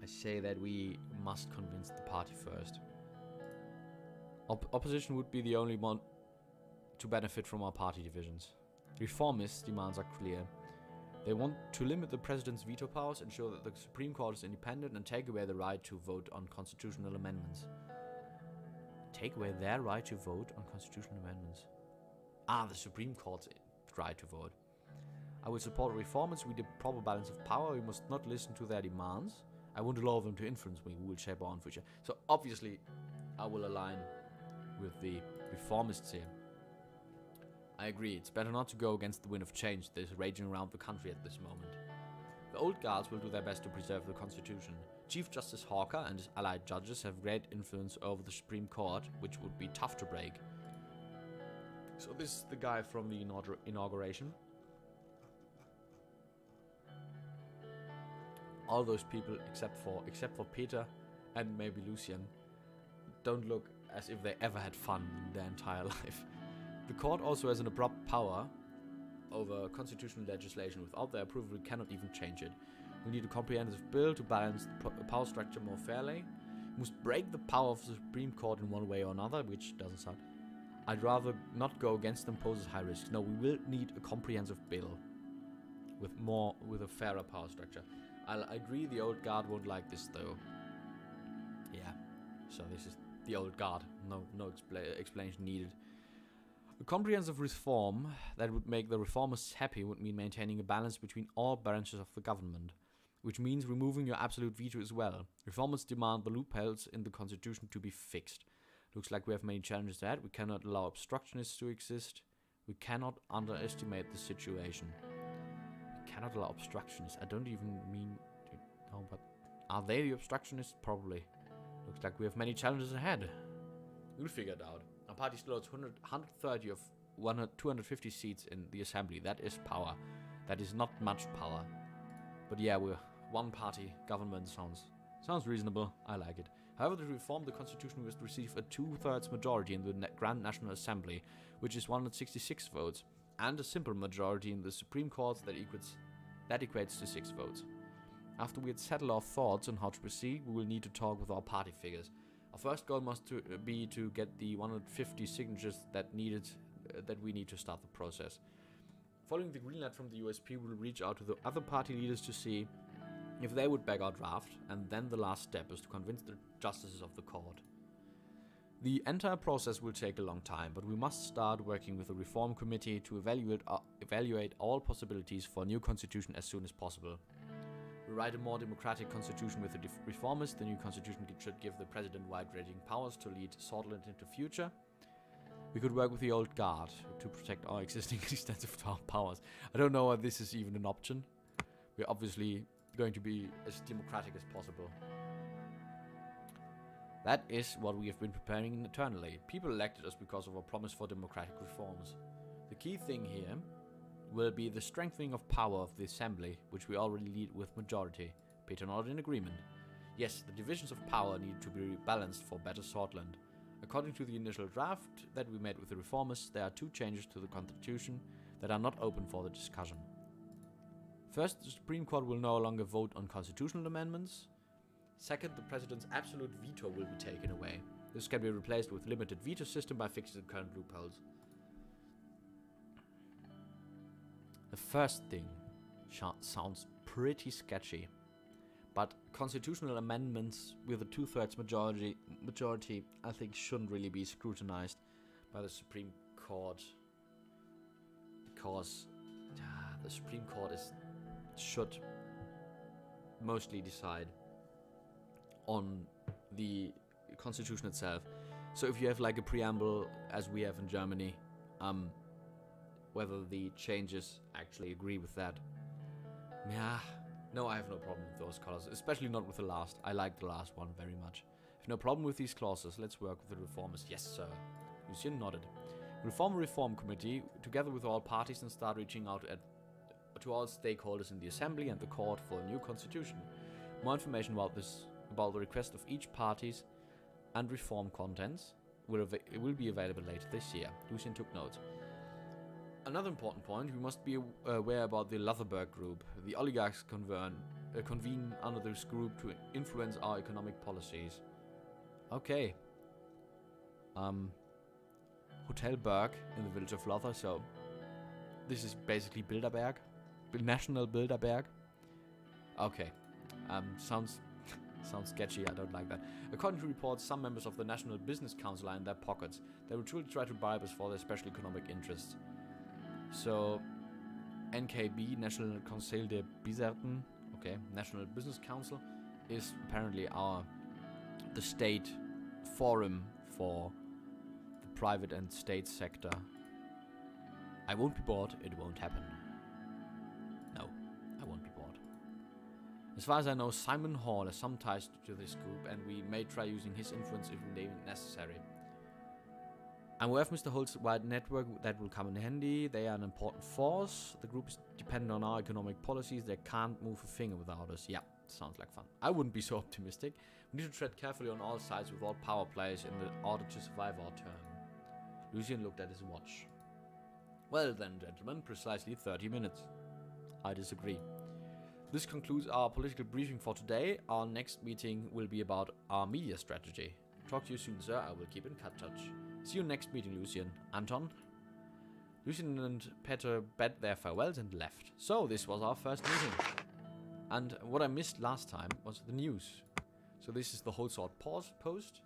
I say that we must convince the party first. Opposition would be the only one to benefit from our party divisions. Reformists' demands are clear. They want to limit the president's veto powers, ensure that the Supreme Court is independent, and take away the right to vote on constitutional amendments. Take away their right to vote on constitutional amendments. The Supreme Court's right to vote. I will support reformers with the proper balance of power. We must not listen to their demands. I won't allow them to influence me. We will shape our own future. So obviously, I will align with the reformists here. I agree, it's better not to go against the wind of change that is raging around the country at this moment. The old guards will do their best to preserve the constitution. Chief Justice Hawker and his allied judges have great influence over the Supreme Court, which would be tough to break. So this is the guy from the inauguration. All those people, except for Peter and maybe Lucian, don't look as if they ever had fun in their entire life. The court also has an abrupt power over constitutional legislation. Without their approval, we cannot even change it. We need a comprehensive bill to balance the power structure more fairly. We must break the power of the Supreme Court in one way or another, which doesn't sound... I'd rather not go against them, poses high risks. No, we will need a comprehensive bill with a fairer power structure. I agree the old guard won't like this though. Yeah, so this is the old guard. No explanation needed. A comprehensive reform that would make the reformers happy would mean maintaining a balance between all branches of the government, which means removing your absolute veto as well. Reformers demand the loopholes in the constitution to be fixed. Looks like we have many challenges ahead. We cannot allow obstructionists to exist. We cannot underestimate the situation. We cannot allow obstructionists. I don't even mean... No, but are they the obstructionists? Probably. Looks like we have many challenges ahead. We'll figure it out. Our party still has 130 of 250 seats in the Assembly. That is power. That is not much power. But yeah, we're one-party government. Sounds reasonable. I like it. However, to reform the constitution, we must receive a 2/3 majority in the Grand National Assembly, which is 166 votes, and a simple majority in the Supreme Court that equates to 6 votes. After we had settled our thoughts on how to proceed, we will need to talk with our party figures. Our first goal must be to get the 150 signatures that we need to start the process. Following the green light from the USP, we will reach out to the other party leaders to see if they would back our draft, and then the last step is to convince the justices of the court. The entire process will take a long time, but we must start working with the reform committee to evaluate all possibilities for a new constitution as soon as possible. We write a more democratic constitution with the reformers. The new constitution should give the president wide-ranging powers to lead Sordland into future. We could work with the old guard to protect our existing extensive powers. I don't know if this is even an option. We're obviously going to be as democratic as possible. That is what we have been preparing internally. People elected us because of our promise for democratic reforms. The key thing here will be the strengthening of power of the Assembly, which we already lead with majority. Peter nodded in agreement. Yes, the divisions of power need to be balanced for better Sordland. According to the initial draft that we made with the reformers, there are 2 changes to the constitution that are not open for the discussion. First, the Supreme Court will no longer vote on constitutional amendments. Second, the president's absolute veto will be taken away. This can be replaced with limited veto system by fixing the current loopholes. The first thing sounds pretty sketchy, but constitutional amendments with a 2/3 majority I think shouldn't really be scrutinized by the Supreme Court, because the Supreme Court should mostly decide on the constitution itself. So if you have like a preamble, as we have in Germany, whether the changes actually agree with that. Yeah, no, I have no problem with those colors, especially not with the last. I like the last one very much. If no problem with these clauses, let's work with the reformers. Yes, sir. Lucien nodded. We'll form a reform committee together with all parties and start reaching out to all stakeholders in the assembly and the court for a new constitution. More information about the request of each parties and reform contents will be available later this year. Lucien took notes. Another important point, we must be aware about the Lutherberg group. The oligarchs convene under this group to influence our economic policies. Okay. Hotel Berg in the village of Luther, so this is basically Bilderberg. National Bilderberg. Okay. Sounds sketchy, I don't like that. According to reports, some members of the National Business Council are in their pockets. They will truly try to bribe us for their special economic interests. So, NKB, National Conseil des Bizerten, okay, National Business Council, is apparently the state forum for the private and state sector. I won't be bored, it won't happen. No, I won't be bored. As far as I know, Simon Hall has some ties to this group, and we may try using his influence if necessary. I'm aware of Mr. Holt's wide network that will come in handy. They are an important force. The group is dependent on our economic policies. They can't move a finger without us. Yeah, sounds like fun. I wouldn't be so optimistic. We need to tread carefully on all sides with all power players in order to survive our term. Lucien looked at his watch. Well then, gentlemen, precisely 30 minutes. I disagree. This concludes our political briefing for today. Our next meeting will be about our media strategy. Talk to you soon, sir. I will keep in touch. See you next meeting, Lucien. Anton? Lucien and Peter bade their farewells and left. So, this was our first meeting. And what I missed last time was the news. So this is the whole sort post.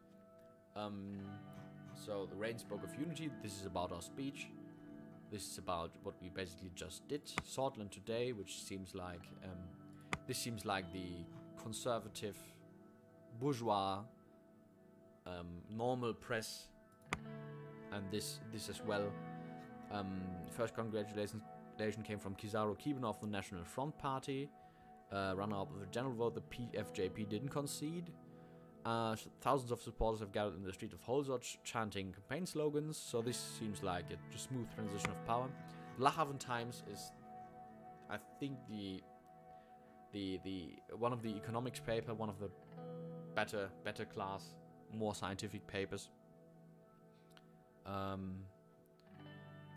So the Reign spoke of unity. This is about our speech. This is about what we basically just did. Sordland today, which seems like this seems like the conservative, bourgeois, normal press. And this as well. First congratulation came from Kizaru Kiban of the National Front Party. Runner-up of the general vote, the PFJP didn't concede. Thousands of supporters have gathered in the street of Holzot chanting campaign slogans, so this seems like a smooth transition of power. The Lahaven Times is, I think, the one of the economics paper, one of the better class, more scientific papers.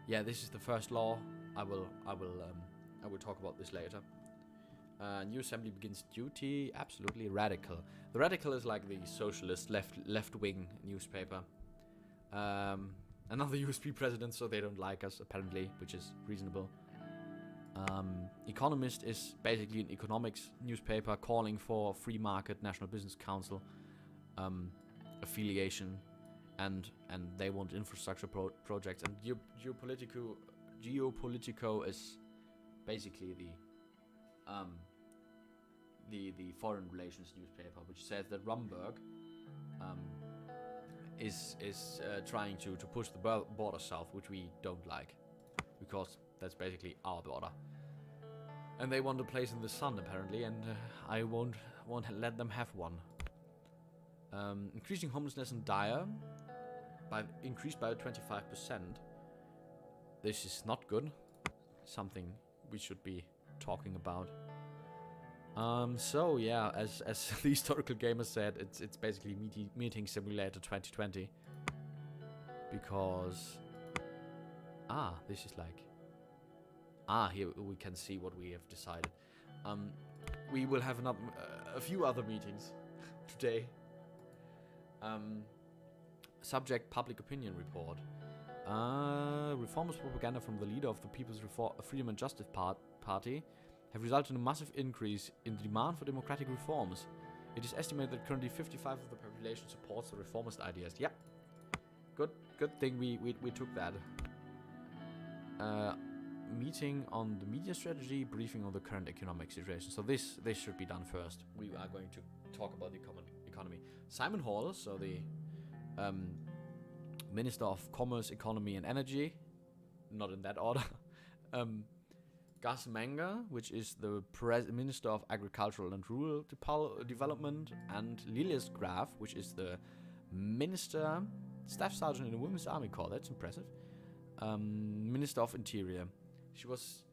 Yeah, this is the first law. I will talk about this later. New assembly begins duty. Absolutely radical. The Radical is like the socialist left-wing newspaper. Another USP president, so they don't like us apparently, which is reasonable. Economist is basically an economics newspaper calling for free market, National Business Council affiliation, and they want infrastructure projects. And Geopolitico is basically the foreign relations newspaper, which says that Rumberg is trying to push the border south, which we don't like, because that's basically our border. And they want a place in the sun apparently, and I won't let them have one. Increasing homelessness in Dire increased by 25%. This is not good. Something we should be talking about. So yeah, as the historical gamer said, it's basically Meeting Simulator 2020. because this is like here we can see what we have decided. We will have a few other meetings today. Subject: public opinion report. Reformist propaganda from the leader of the People's Freedom and Justice Party have resulted in a massive increase in the demand for democratic reforms. It is estimated that currently 55% of the population supports the reformist ideas. Yeah, good thing we took that. Meeting on the media strategy, briefing on the current economic situation. So this should be done first. We are going to talk about the economy. Simon Hall, so the Minister of Commerce, Economy and Energy, not in that order. Gus Menger, which is the Minister of Agricultural and Rural Development, and Lilias Graf, which is the Minister, Staff Sergeant in the Women's Army Corps. That's impressive. Minister of Interior. She was,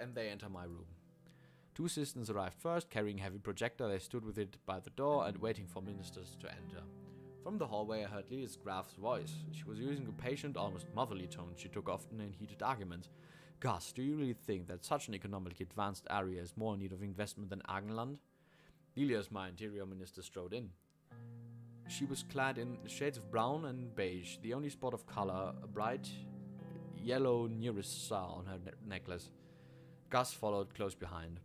and they enter my room. Two assistants arrived first, carrying a heavy projector. They stood with it by the door and waiting for ministers to enter. From the hallway, I heard Lilias Graf's voice. She was using a patient, almost motherly tone she took often in heated arguments. Gus, do you really think that such an economically advanced area is more in need of investment than Argenland? Lilias, my interior minister, strode in. She was clad in shades of brown and beige, the only spot of color, a bright yellow Nerissa on her necklace. Gus followed close behind.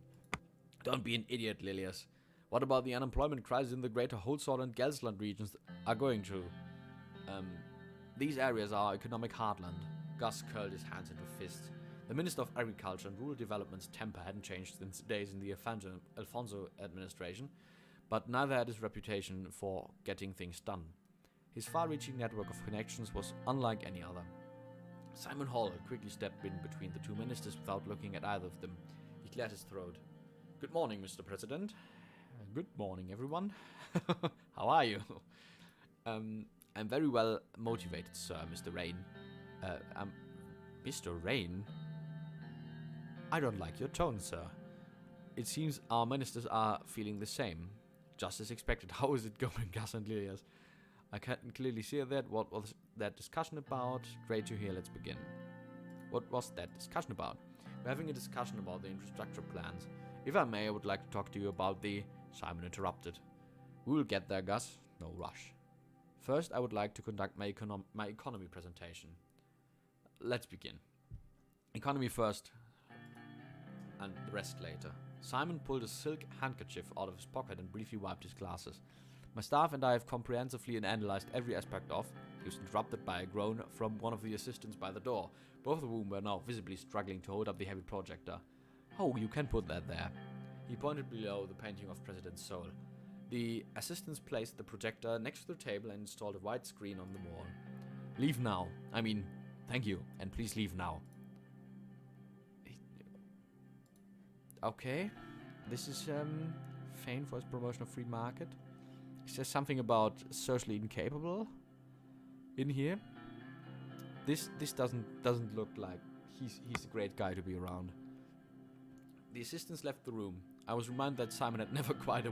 Don't be an idiot, Lilias. What about the unemployment crisis in the greater Holzort and Gelsland regions are going through? These areas are economic heartland. Gus curled his hands into fists. The Minister of Agriculture and Rural Development's temper hadn't changed since days in the Alfonso administration, but neither had his reputation for getting things done. His far-reaching network of connections was unlike any other. Simon Hall quickly stepped in between the two ministers without looking at either of them. He cleared his throat. Good morning, Mr. President. Good morning, everyone. How are you? I'm very well motivated, sir, Mr. Rain. Mr. Rain? I don't like your tone, sir. It seems our ministers are feeling the same. Just as expected. How is it going, Gus and Lilias? I can't clearly see that. What was that discussion about? Great to hear. Let's begin. What was that discussion about? We're having a discussion about the infrastructure plans. If I may, I would like to talk to you about the... Simon interrupted. We will get there, Gus. No rush. First, I would like to conduct my economy presentation. Let's begin. Economy first, and the rest later. Simon pulled a silk handkerchief out of his pocket and briefly wiped his glasses. My staff and I have comprehensively analyzed every aspect of... He was interrupted by a groan from one of the assistants by the door, both of whom were now visibly struggling to hold up the heavy projector. Oh, you can put that there. He pointed below the painting of President Sol. The assistants placed the projector next to the table and installed a wide screen on the wall. Leave now. I mean, thank you, and please leave now. Okay, this is famed for his promotion of free market. He says something about socially incapable in here. This doesn't look like he's a great guy to be around. The assistants left the room. I was reminded that Simon had never quite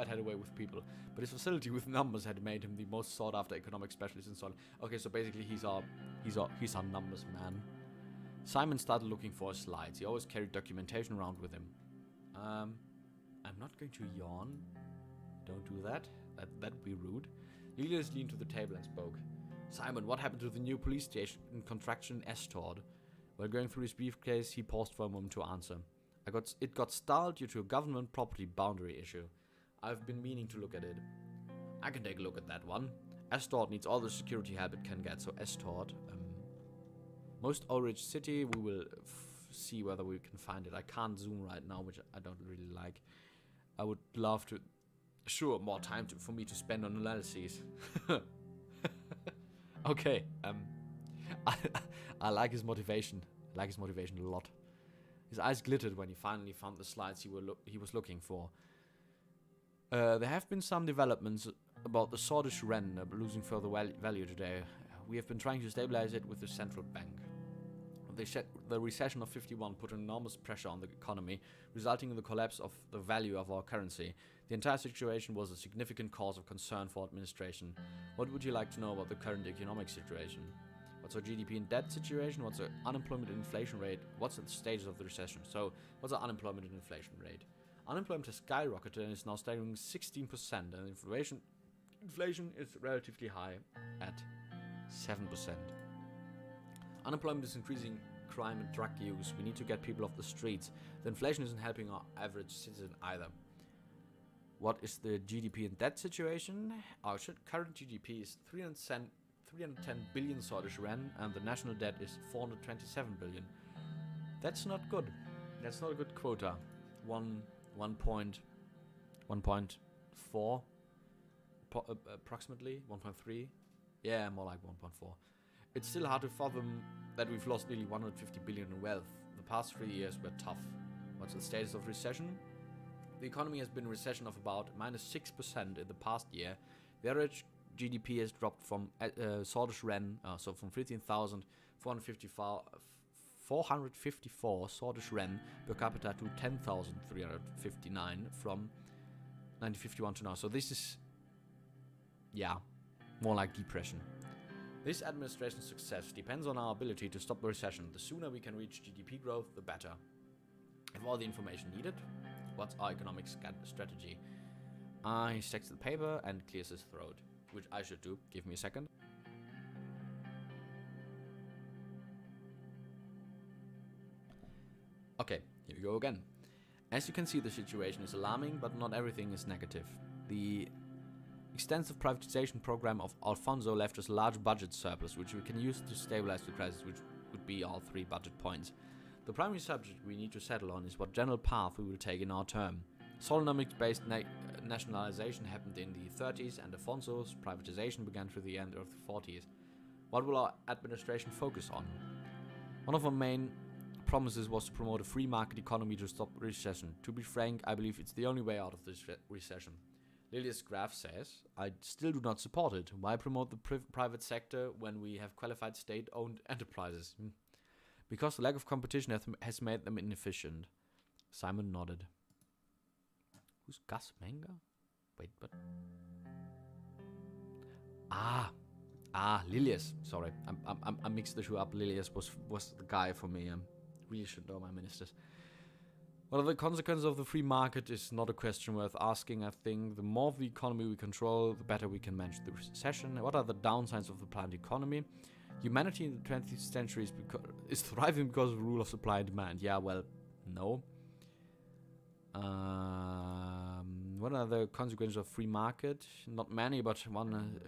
had a way with people, but his facility with numbers had made him the most sought-after economic specialist in Sordland. Okay, so basically he's our numbers man. Simon started looking for his slides. He always carried documentation around with him. I'm not going to yawn. Don't do that. That would be rude. Lilias leaned to the table and spoke. Simon, what happened to the new police station contraction in Estord? While going through his briefcase, he paused for a moment to answer. It got stalled due to a government property boundary issue. I've been meaning to look at it. I can take a look at that one. Estord needs all the security help it can get, so Estord. Most Ulrich City, we will see whether we can find it. I can't zoom right now, which I don't really like. I would love to... Sure, more time for me to spend on analyses. Okay, I like his motivation. I like his motivation a lot. His eyes glittered when he finally found the slides he was looking for. There have been some developments about the Swedish Ren losing further value today. We have been trying to stabilize it with the central bank. the recession of 51 put enormous pressure on the economy, resulting in the collapse of the value of our currency. The entire situation was a significant cause of concern for administration. What would you like to know about the current economic situation? What's our GDP and debt situation? What's the unemployment and inflation rate? What's the stages of the recession? So, what's the unemployment and inflation rate? Unemployment has skyrocketed and is now staggering 16%, and inflation is relatively high at 7%. Unemployment is increasing crime and drug use. We need to get people off the streets. The inflation isn't helping our average citizen either. What is the GDP and debt situation? Our current GDP is 310 billion Sordland, and the national debt is 427 billion. That's not good. That's not a good quota. 1.4 approximately, 1.3. Yeah, more like 1.4. It's still hard to fathom that we've lost nearly 150 billion in wealth. The past 3 years were tough. What's the status of recession? The economy has been in recession of about -6% in the past year. The average GDP has dropped from Sordland, so from 15,454 Sordland per capita to 10,359 from 1951 to now. So this is, yeah, more like depression. This administration's success depends on our ability to stop the recession. The sooner we can reach GDP growth, the better. Have all the information needed? What's our economic strategy? He stacks the paper and clears his throat, which I should do. Give me a second. Okay, here we go again. As you can see, the situation is alarming, but not everything is negative. The extensive privatization program of Alfonso left us a large budget surplus, which we can use to stabilize the crisis, which would be our 3 budget points. The primary subject we need to settle on is what general path we will take in our term. Solonomics-based nationalization happened in the 30s, and Alfonso's privatization began through the end of the 40s. What will our administration focus on? One of our main promises was to promote a free market economy to stop recession. To be frank, I believe it's the only way out of this recession. Lilia's graph says, I still do not support it. Why promote the private sector when we have qualified state-owned enterprises? Because the lack of competition has made them inefficient. Simon nodded. Who's Gus Manga? Wait, but... Lilias. Sorry, I mixed the two up. Lilias was the guy for me. Really should know my ministers. What are the consequences of the free market is not a question worth asking, I think. The more of the economy we control, the better we can manage the recession. What are the downsides of the planned economy? Humanity in the 20th century is thriving because of the rule of supply and demand. Yeah, well, no. What are the consequences of free market? Not many, but one.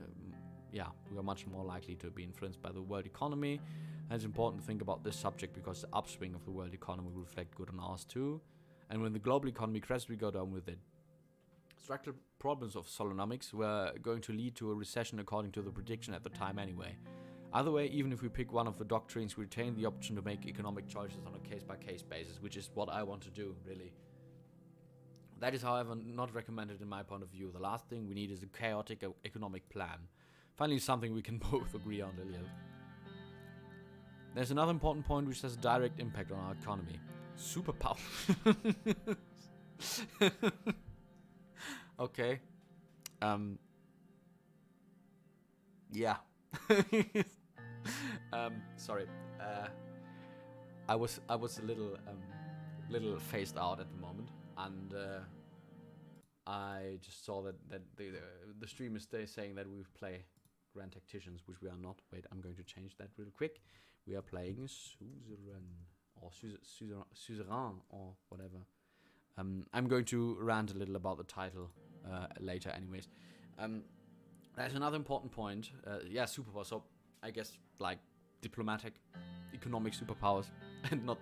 We are much more likely to be influenced by the world economy. And it's important to think about this subject because the upswing of the world economy will reflect good on ours too. And when the global economy crashes, we go down with it. Structural problems of Solonomics were going to lead to a recession according to the prediction at the time anyway. Either way, even if we pick one of the doctrines, we retain the option to make economic choices on a case-by-case basis, which is what I want to do, really. That is, however, not recommended in my point of view. The last thing we need is a chaotic economic plan. Finally, something we can both agree on, Lilia. There's another important point which has a direct impact on our economy. Superpower. Okay. Yeah. Sorry. I was a little phased out at the moment, and I just saw that the stream is saying that we play Grand Tacticians, which we are not. Wait, I'm going to change that real quick. We are playing Suzerain or Suzerain or whatever. I'm going to rant a little about the title later, anyways. There's another important point. Superpower. So I guess like diplomatic, economic superpowers, and not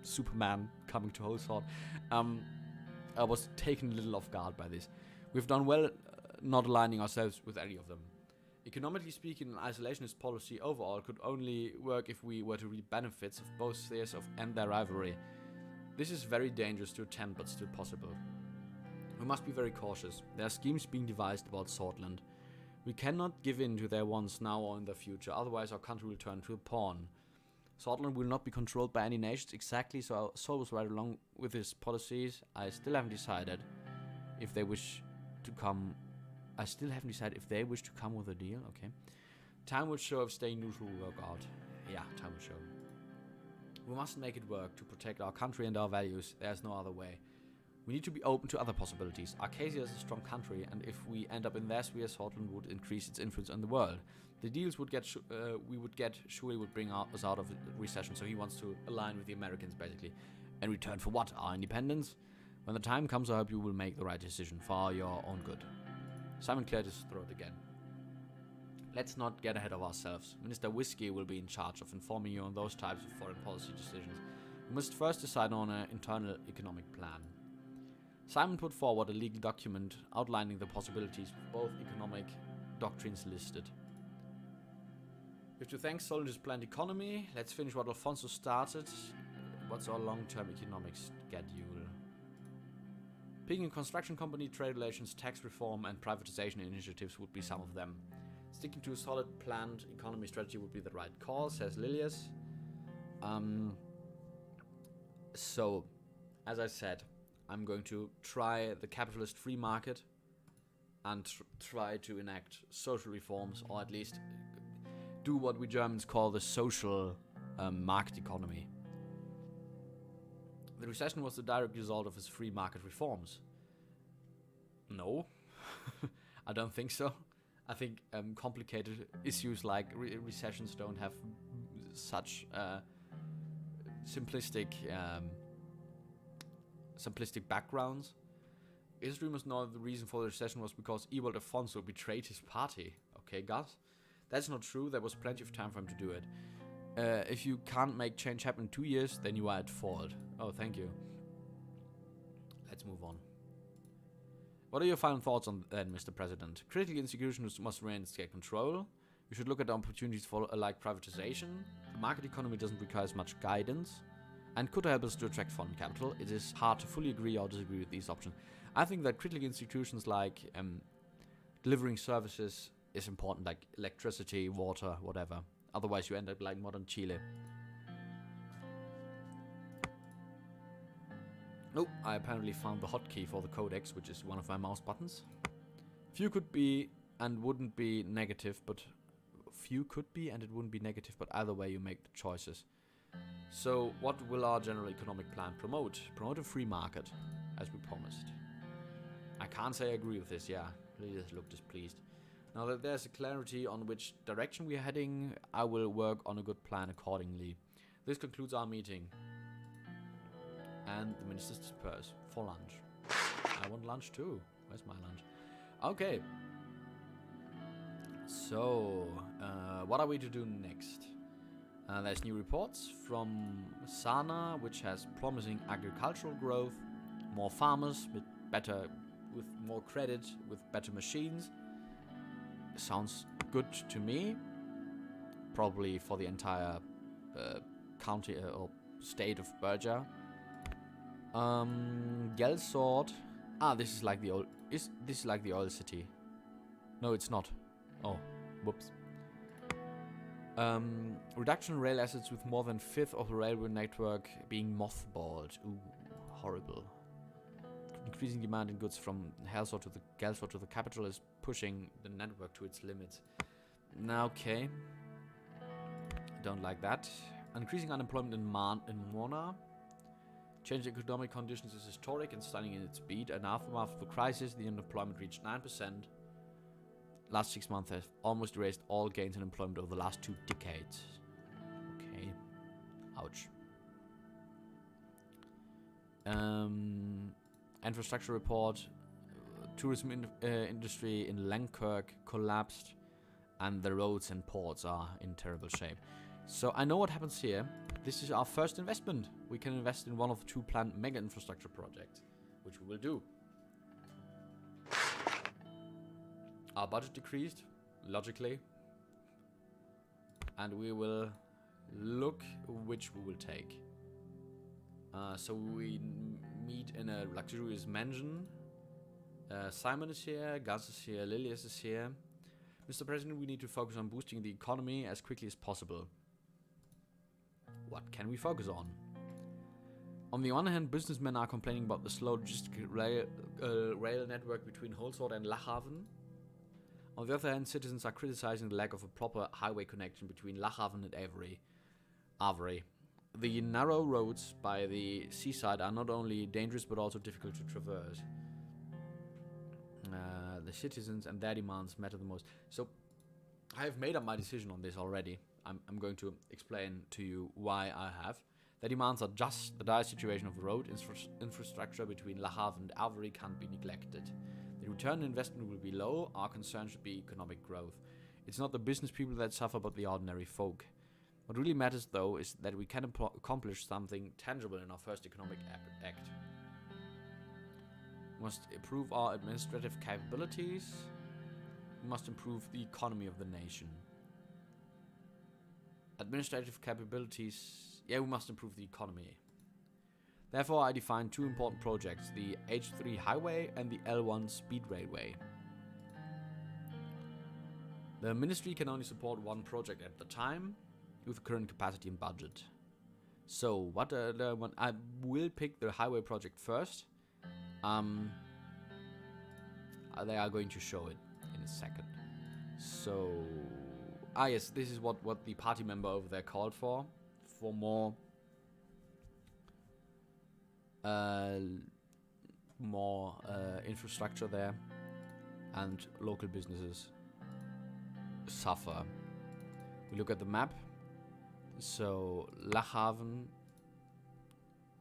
Superman coming to whole sword. I was taken a little off guard by this. We've done well not aligning ourselves with any of them. Economically speaking, an isolationist policy overall could only work if we were to reap benefits of both spheres and their rivalry. This is very dangerous to attempt, but still possible. We must be very cautious. There are schemes being devised about Sordland. We cannot give in to their wants now or in the future, otherwise our country will turn to a pawn. Sordland will not be controlled by any nations exactly, so Sol was right along with his policies. I still haven't decided if they wish to come. I still haven't decided if they wish to come with a deal. Okay. Time will show if staying neutral will work out. Yeah, time will show. We must make it work to protect our country and our values. There's no other way. We need to be open to other possibilities. Arcasia is a strong country, and if we end up in their sphere, Sordland would increase its influence on the world. The deals we would get surely would bring us out of recession, so he wants to align with the Americans, basically. In return for what? Our independence? When the time comes, I hope you will make the right decision for your own good. Simon cleared his throat again. Let's not get ahead of ourselves. Minister Whiskey will be in charge of informing you on those types of foreign policy decisions. We must first decide on an internal economic plan. Simon put forward a legal document outlining the possibilities of both economic doctrines listed. We have to thank Sordland's planned economy. Let's finish what Alfonso started. What's our long-term economic schedule? Picking a construction company, trade relations, tax reform, and privatization initiatives would be some of them. Sticking to a solid planned economy strategy would be the right call, says Lilius. So, as I said, I'm going to try the capitalist free market and try to enact social reforms, or at least do what we Germans call the social market economy. The recession was the direct result of his free market reforms. No, I don't think so. I think complicated issues like recessions don't have such simplistic backgrounds. History must know the reason for the recession was because Ewald Afonso betrayed his party. Okay, Gus? That's not true. There was plenty of time for him to do it. If you can't make change happen in 2 years, then you are at fault. Oh, thank you. Let's move on. What are your final thoughts on that, Mr. President? Critical institutions must remain in state control. We should look at opportunities for like privatization. The market economy doesn't require as much guidance and could help us to attract foreign capital. It is hard to fully agree or disagree with these options. I think that critical institutions like delivering services is important, like electricity, water, whatever. Otherwise you end up like modern Chile. Oh, I apparently found the hotkey for the codex, which is one of my mouse buttons. Few could be and wouldn't be negative, but few could be and it wouldn't be negative, but either way you make the choices. So what will our general economic plan promote? Promote a free market, as we promised. I can't say I agree with this, yeah. Really look displeased. Now that there's a clarity on which direction we're heading, I will work on a good plan accordingly. This concludes our meeting. And the ministers disperse for lunch. I want lunch too. Where's my lunch? Okay. So, what are we to do next? There's new reports from Sana, which has promising agricultural growth, more farmers with more credit, with better machines. Sounds good to me. Probably for the entire county or state of Berger. Gelsort. Ah, this is like the old. This is like the old city? No, it's not. Oh, whoops. Reduction in rail assets with more than 1/5 of the railway network being mothballed. Ooh, horrible. Increasing demand in goods from Gelsort to the capital is pushing the network to its limits. Now, okay. Don't like that. Increasing unemployment in Mona. Change in economic conditions is historic and stunning in its speed. In aftermath of the crisis, the unemployment reached 9%. Last 6 months have almost erased all gains in employment over the last 2 decades. Okay. Ouch. Infrastructure report. Tourism industry in Langkirk collapsed. And the roads and ports are in terrible shape. So I know what happens here. This is our first investment. We can invest in one of the 2 planned mega infrastructure projects, which we will do. Our budget decreased, logically. And we will look which we will take. So we meet in a luxurious mansion. Simon is here, Gus is here, Lilius is here. Mr. President, we need to focus on boosting the economy as quickly as possible. can we focus on? On the one hand, businessmen are complaining about the slow logistical rail network between Holsort and Lachhaven. On the other hand, citizens are criticizing the lack of a proper highway connection between Lachhaven and Avery. The narrow roads by the seaside are not only dangerous but also difficult to traverse. The citizens and their demands matter the most. So, I have made up my decision on this already. I'm going to explain to you why I have. The demands are just the dire situation of the road infrastructure between Lachhaven and Avery can't be neglected. The return on investment will be low. Our concern should be economic growth. It's not the business people that suffer, but the ordinary folk. What really matters, though, is that we can accomplish something tangible in our first economic act. We must improve our administrative capabilities. We must improve the economy of the nation. Administrative capabilities... Yeah, we must improve the economy. Therefore, I defined two important projects, the H3 highway and the L1 speed railway. The ministry can only support one project at a time, with current capacity and budget. So, what I will pick the highway project first. They are going to show it in a second. So, yes, this is what the party member over there called for more infrastructure there, and local businesses suffer. We look at the map. So Lachhaven,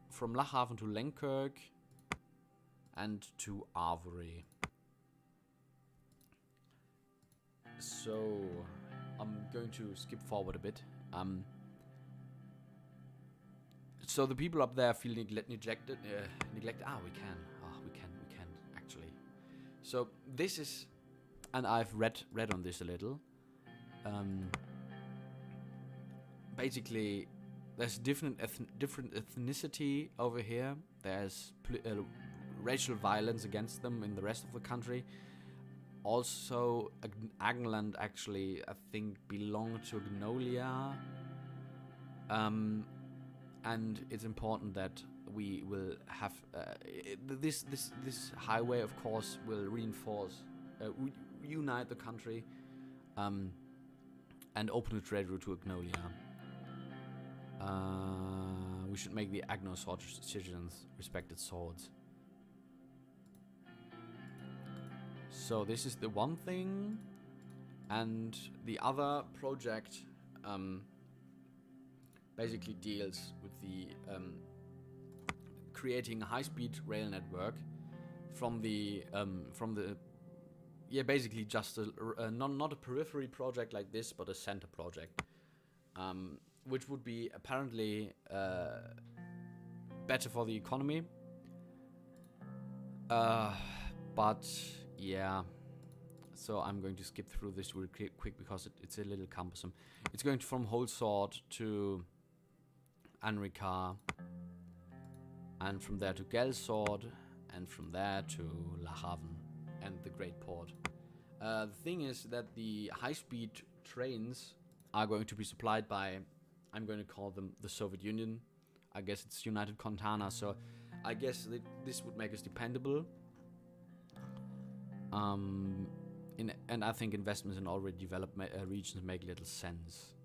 from Lachhaven to Lenkirk and to Avery. So I'm going to skip forward a bit. So the people up there feel neglected. We can actually. So this is, and I've read on this a little. Basically, there's different ethnicity over here. There's racial violence against them in the rest of the country. Also, Agneland actually, I think, belonged to Agnolia. And it's important that we will have this highway, of course, will reinforce, unite the country, and open the trade route to Agnolia. We should make the Agno sword citizens respected swords. So this is the one thing, and the other project basically deals with the creating a high-speed rail network from the basically just not a periphery project like this, but a center project, which would be apparently better for the economy. But yeah, so I'm going to skip through this real quick because it's a little cumbersome. It's going from Holsort to Anrika, and from there to Gelsord, and from there to Lachhaven and the Great Port. The thing is that the high-speed trains are going to be supplied by, I'm going to call them the Soviet Union. I guess it's United Contana, so I guess this would make us dependable. And I think investments in already developed regions make little sense.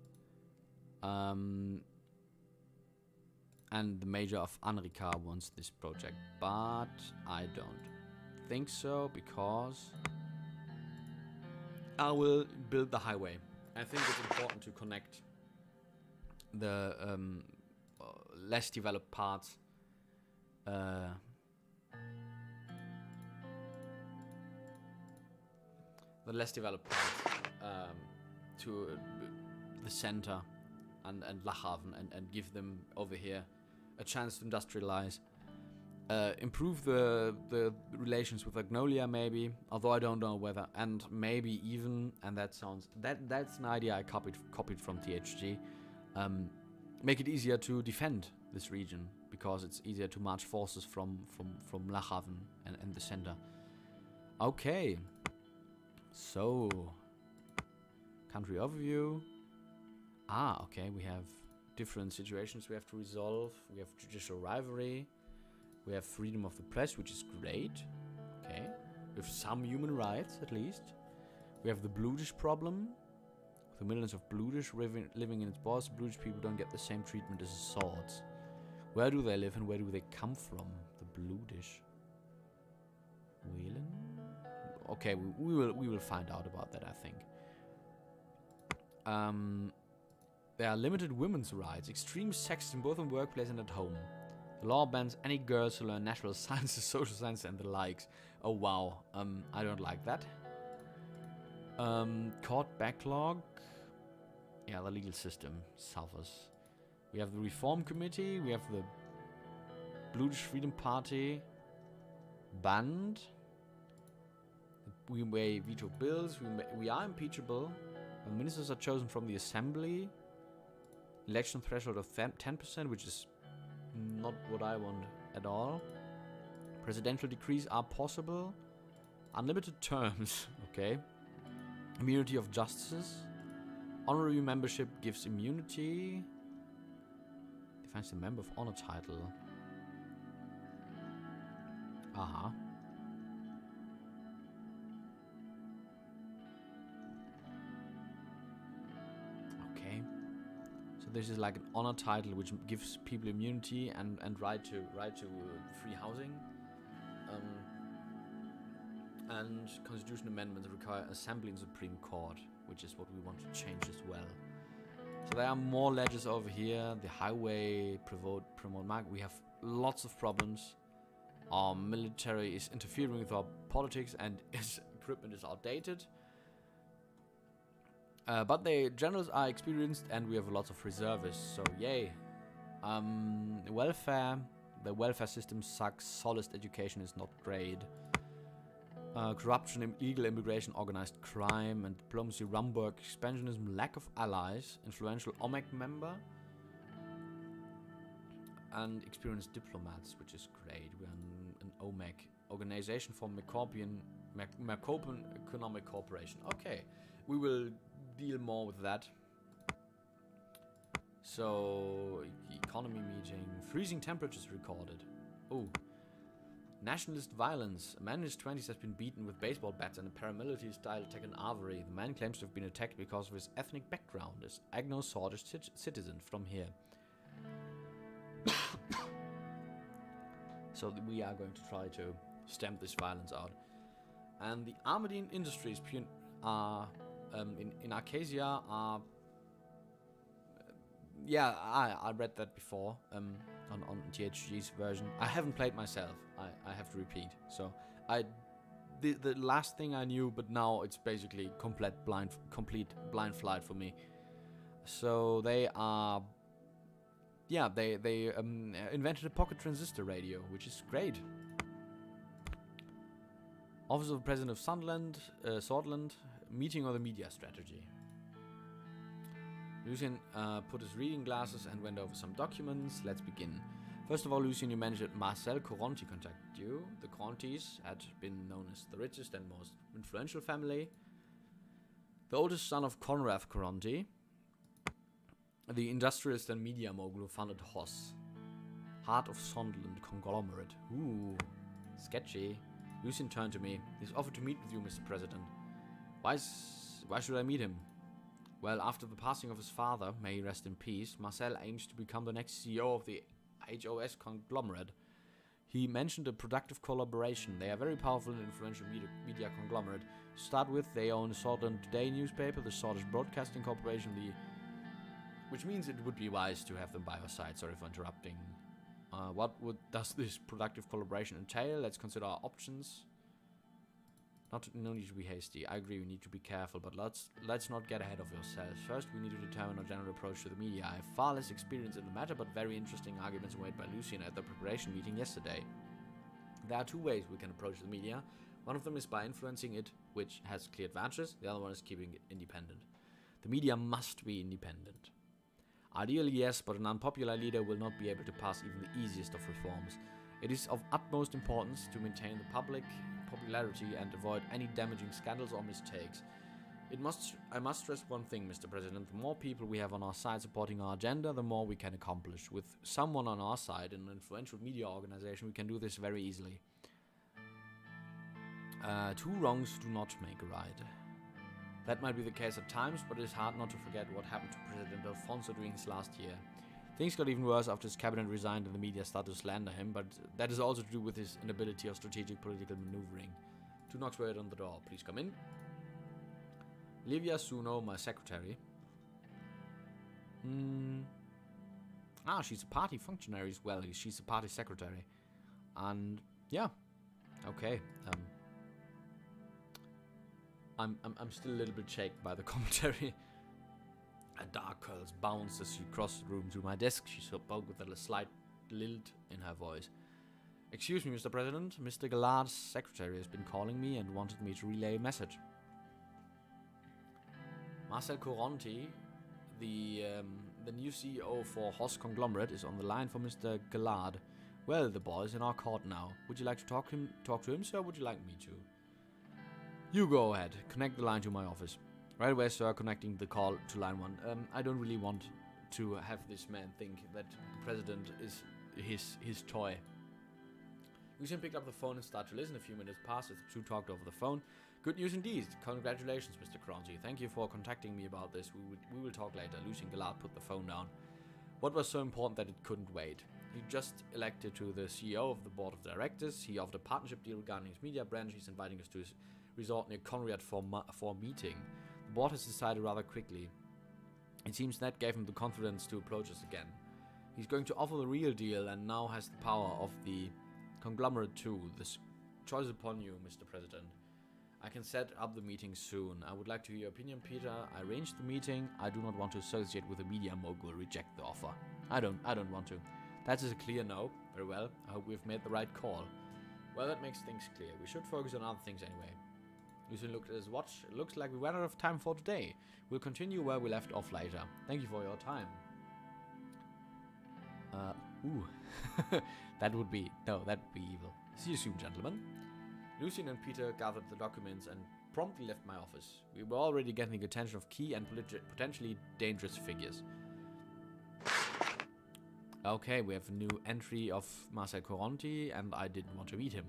And the mayor of Anrika wants this project, but I don't think so, because I will build the highway. I think it's important to connect the less developed parts to the center and Lachhaven, and give them over here a chance to industrialize, improve the relations with Agnolia maybe, although I don't know whether, and maybe even, and that's an idea I copied from THG, make it easier to defend this region, because it's easier to march forces from Lachhaven and the center. Okay, so country overview. Okay, we have different situations we have to resolve. We have judicial rivalry. We have freedom of the press, which is great. Okay. We have some human rights, at least. We have the Bluedish problem. The millions of Bluedish living in its borders. Bluedish people don't get the same treatment as the Swords. Where do they live and where do they come from? The Bluedish. Whelan? Okay, we will find out about that, I think. There are limited women's rights, extreme sexism both in workplace and at home. The law bans any girls who learn natural sciences, social science, and the likes. Oh wow, I don't like that. Court backlog. Yeah, the legal system suffers. We have the Reform Committee. We have the Bluedish Freedom Party banned. We may veto bills. We are impeachable. The ministers are chosen from the assembly. Election threshold of 10%, which is not what I want at all. Presidential decrees are possible. Unlimited terms, okay. Immunity of justices. Honorary membership gives immunity. Defines the member of honor title. Aha. Okay. So this is like an honor title which gives people immunity and right to free housing. And constitution amendments require assembly in Supreme Court, which is what we want to change as well. So there are more ledges over here. The highway, promote market. We have lots of problems. Our military is interfering with our politics and its equipment is outdated. But the generals are experienced and we have lots of reservists, so yay. Welfare. The welfare system sucks. Solid education is not great. Corruption, illegal immigration, organized crime, and diplomacy, Rumburg, expansionism, lack of allies, influential OMEC member, and experienced diplomats, which is great. We are an OMEC, Organization for Mercopian Economic Cooperation. Okay, we will deal more with that. So, economy meeting, freezing temperatures recorded. Oh. Nationalist violence. A man in his 20s has been beaten with baseball bats in a paramilitary-style attack in Avery. The man claims to have been attacked because of his ethnic background as Agno-Sordish citizen from here. So we are going to try to stamp this violence out. And the Armadine industries are in Arcasia are... yeah, I read that before on THG's version. I haven't played myself. I have to repeat. So the last thing I knew, but now it's basically complete blind flight for me. So they are, yeah, they invented a pocket transistor radio, which is great. Office of the President of Sordland, meeting on the media strategy. Lucien put his reading glasses and went over some documents. Let's begin. First of all, Lucien, you managed that Marcel Coronti contacted you. The Corontis had been known as the richest and most influential family. The oldest son of Conrad Coronti, the industrialist and media mogul who founded Hoss. Heart of Sordland conglomerate. Ooh, sketchy. Lucien turned to me. He's offered to meet with you, Mr. President. Why should I meet him? Well, after the passing of his father, may he rest in peace, Marcel aims to become the next CEO of the HOS conglomerate. He mentioned a productive collaboration. They are very powerful and influential media conglomerate. To start with, they own the Sordland Today newspaper, the Swedish Broadcasting Corporation, which means it would be wise to have them by our side. Sorry for interrupting. Does this productive collaboration entail? Let's consider our options. No need to be hasty. I agree, we need to be careful, but let's not get ahead of yourselves. First, we need to determine our general approach to the media. I have far less experience in the matter, but very interesting arguments were made by Lucien at the preparation meeting yesterday. There are two ways we can approach the media. One of them is by influencing it, which has clear advantages. The other one is keeping it independent. The media must be independent. Ideally, yes, but an unpopular leader will not be able to pass even the easiest of reforms. It is of utmost importance to maintain the public popularity and avoid any damaging scandals or mistakes. I must stress one thing, Mr. President. The more people we have on our side supporting our agenda, the more we can accomplish. With someone on our side, an influential media organization, we can do this very easily. Two wrongs do not make a right. That might be the case at times, but it is hard not to forget what happened to President Alfonso during his last year. Things got even worse after his cabinet resigned and the media started to slander him, but that is also to do with his inability of strategic political maneuvering. 2 knocks were on the door. Please come in. Livia Suno, my secretary. She's a party functionary as well. She's a party secretary. And yeah. Okay. I'm still a little bit shaken by the commentary. A dark curls bounce as she crossed the room to my desk. She spoke with a slight lilt in her voice. Excuse me, Mr. President. Mr. Gallard's secretary has been calling me and wanted me to relay a message. Marcel Coronti, the new CEO for Hoss Conglomerate, is on the line for Mr. Gallard. Well, the boy is in our court now. Would you like to talk to him, sir, or would you like me to? You go ahead. Connect the line to my office. Right away, sir, connecting the call to line 1. I don't really want to have this man think that the president is his toy. Lucien picked up the phone and started to listen. A few minutes passed as the two talked over the phone. Good news indeed. Congratulations, Mr. Cronty. Thank you for contacting me about this. We will talk later. Lucien Gallard put the phone down. What was so important that it couldn't wait? He just elected to the CEO of the board of directors. He offered a partnership deal regarding his media branch. He's inviting us to his resort near Conrad for a meeting. The board has decided rather quickly. It seems that gave him the confidence to approach us again. He's going to offer the real deal and now has the power of the conglomerate too. This choice is upon you, Mr. President. I can set up the meeting soon. I would like to hear your opinion, Peter. I arranged the meeting. I do not want to associate with a media mogul. Reject the offer. I don't want to. That is a clear no. Very well. I hope we've made the right call. Well, that makes things clear. We should focus on other things anyway. Lucien looked at his watch. It looks like we ran out of time for today. We'll continue where we left off later. Thank you for your time. That would be evil. See you soon, gentlemen. Lucien and Peter gathered the documents and promptly left my office. We were already getting the attention of key and potentially dangerous figures. Okay, we have a new entry of Marcel Coronti, and I didn't want to meet him.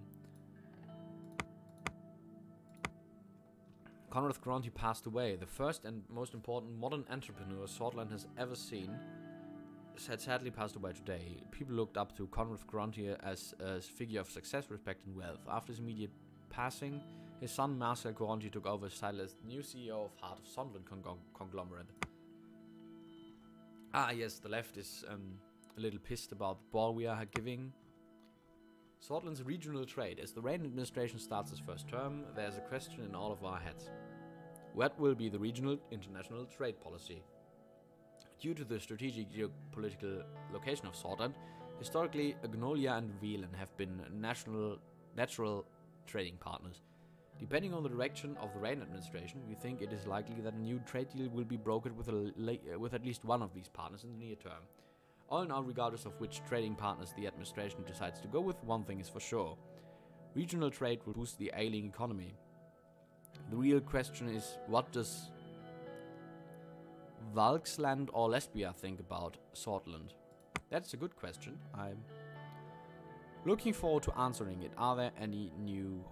Conrad Coronti passed away, the first and most important modern entrepreneur Sordland has ever seen. Had sadly passed away today. People looked up to Conrad Coronti as a figure of success, respect, and wealth. After his immediate passing, his son Marcel Coronti took over his title as new CEO of Heart of Sordland Conglomerate. Ah, yes, the left is a little pissed about the ball we are giving. Sordland's regional trade. As the Reign administration starts its first term, there's a question in all of our heads. What will be the regional international trade policy? Due to the strategic geopolitical location of Sordland, historically Agnolia and Whelan have been natural trading partners. Depending on the direction of the Reign administration, we think it is likely that a new trade deal will be brokered with at least one of these partners in the near term. All in all, regardless of which trading partners the administration decides to go with, one thing is for sure. Regional trade will boost the ailing economy. The real question is, what does Valksland or Lesbia think about Sordland? That's a good question. I'm looking forward to answering it. Are there any new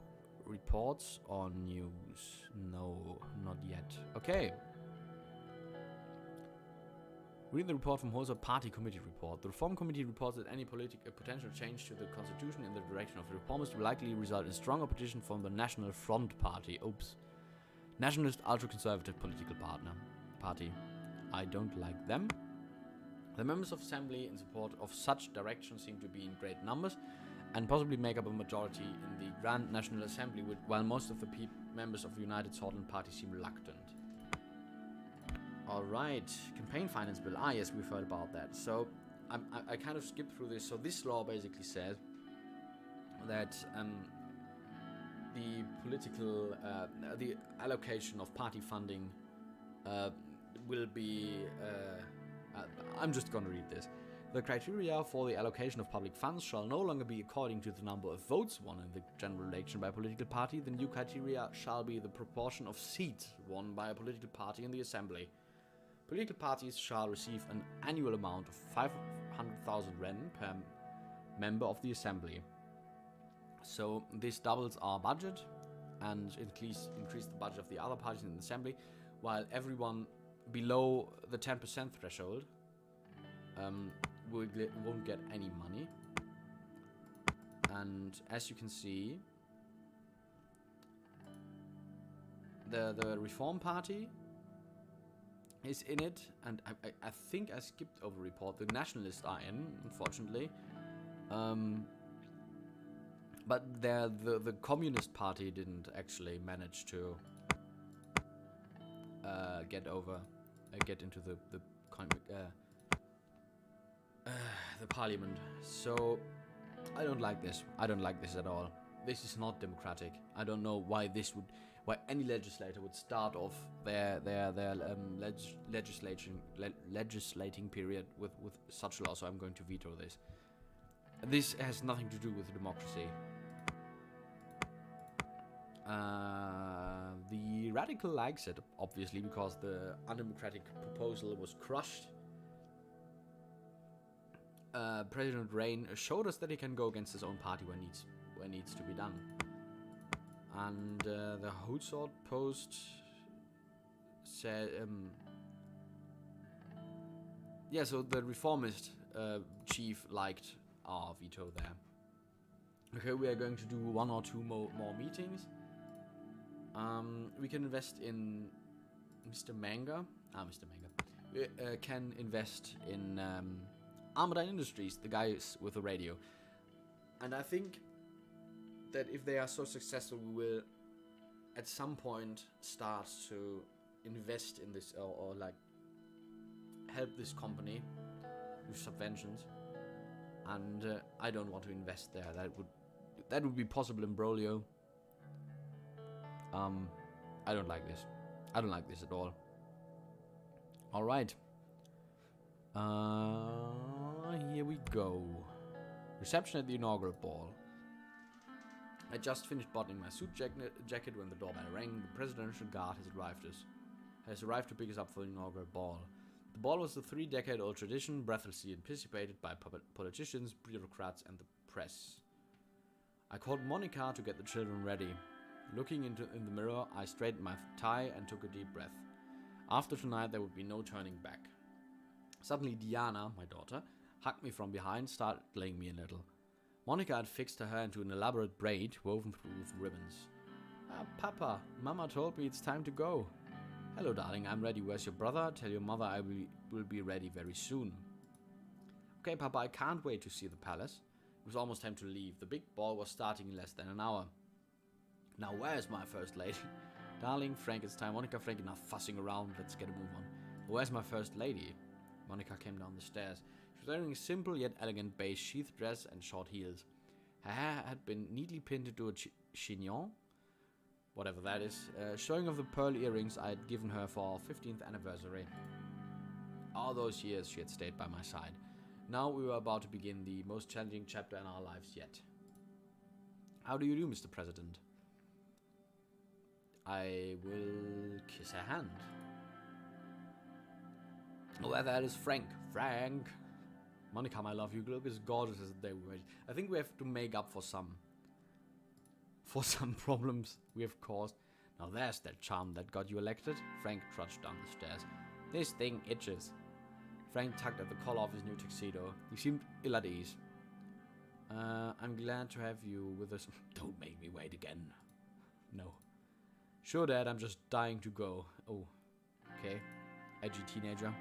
reports or news? No, not yet. Okay. Reading the report from Hoser Party Committee report. The Reform Committee reports that any potential change to the constitution in the direction of the reformers will likely result in strong opposition from the National Front Party. Oops. Nationalist ultra-conservative political party. I don't like them. The members of Assembly in support of such direction seem to be in great numbers and possibly make up a majority in the Grand National Assembly, while most of the members of the United Sordland Party seem reluctant. Alright, campaign finance bill. Ah, yes, we've heard about that. So, I kind of skipped through this. So, this law basically says that the allocation of party funding will be... I'm just going to read this. The criteria for the allocation of public funds shall no longer be according to the number of votes won in the general election by a political party. The new criteria shall be the proportion of seats won by a political party in the assembly. Political parties shall receive an annual amount of 500,000 ren per member of the assembly. So this doubles our budget and increase the budget of the other parties in the assembly, while everyone below the 10% threshold won't get any money. And as you can see, the Reform Party is in it, and I think I skipped over report. The Nationalists are in, unfortunately. But the Communist Party didn't actually manage to get into the parliament. So I don't like this. I don't like this at all. This is not democratic. I don't know why any legislator would start off their legislating period with such a law. So I'm going to veto this. This has nothing to do with democracy. The radical likes it, obviously, because the undemocratic proposal was crushed. President Rain showed us that he can go against his own party when needs to be done. And the Hotsort Post said, yeah, so the reformist chief liked our veto there. Okay, we are going to do 1 or 2 more meetings. We can invest in Mr. Manga. Mr. Manga. We can invest in Armadine Industries, the guys with the radio. And I think that if they are so successful, we will at some point start to invest in this or like help this company with subventions. And I don't want to invest there. That would be possible imbroglio. I don't like this. I don't like this at all. All right. Here we go. Reception at the inaugural ball. I just finished buttoning my suit jacket when the doorbell rang. The presidential guard has arrived to pick us up for the inaugural ball. The ball was a 3-decade-old tradition, breathlessly anticipated by politicians, bureaucrats, and the press. I called Monica to get the children ready. Looking in the mirror, I straightened my tie and took a deep breath. After tonight, there would be no turning back. Suddenly, Diana, my daughter, hugged me from behind, startling me a little. Monica had fixed her hair into an elaborate braid woven through with ribbons. Papa, Mama told me it's time to go. Hello, darling, I'm ready. Where's your brother? Tell your mother I will be ready very soon. Okay, Papa, I can't wait to see the palace. It was almost time to leave. The big ball was starting in less than an hour. Now, where's my first lady? Darling, Frank, it's time. Monica, Frank, enough fussing around. Let's get a move on. Where's my first lady? Monica came down the stairs. She was wearing a simple yet elegant beige sheath dress and short heels. Her hair had been neatly pinned into a chignon, whatever that is, showing off the pearl earrings I had given her for our 15th anniversary. All those years she had stayed by my side. Now we were about to begin the most challenging chapter in our lives yet. How do you do, Mr. President? I will kiss her hand. Oh, that is Frank. Frank! Monica, my love, you look as gorgeous as the day we waited. I think we have to make up for some problems we have caused. Now there's that charm that got you elected. Frank trudged down the stairs. This thing itches. Frank tugged at the collar of his new tuxedo. He seemed ill at ease. I'm glad to have you with us. Don't make me wait again. No. Sure, Dad, I'm just dying to go. Oh, okay. Edgy teenager.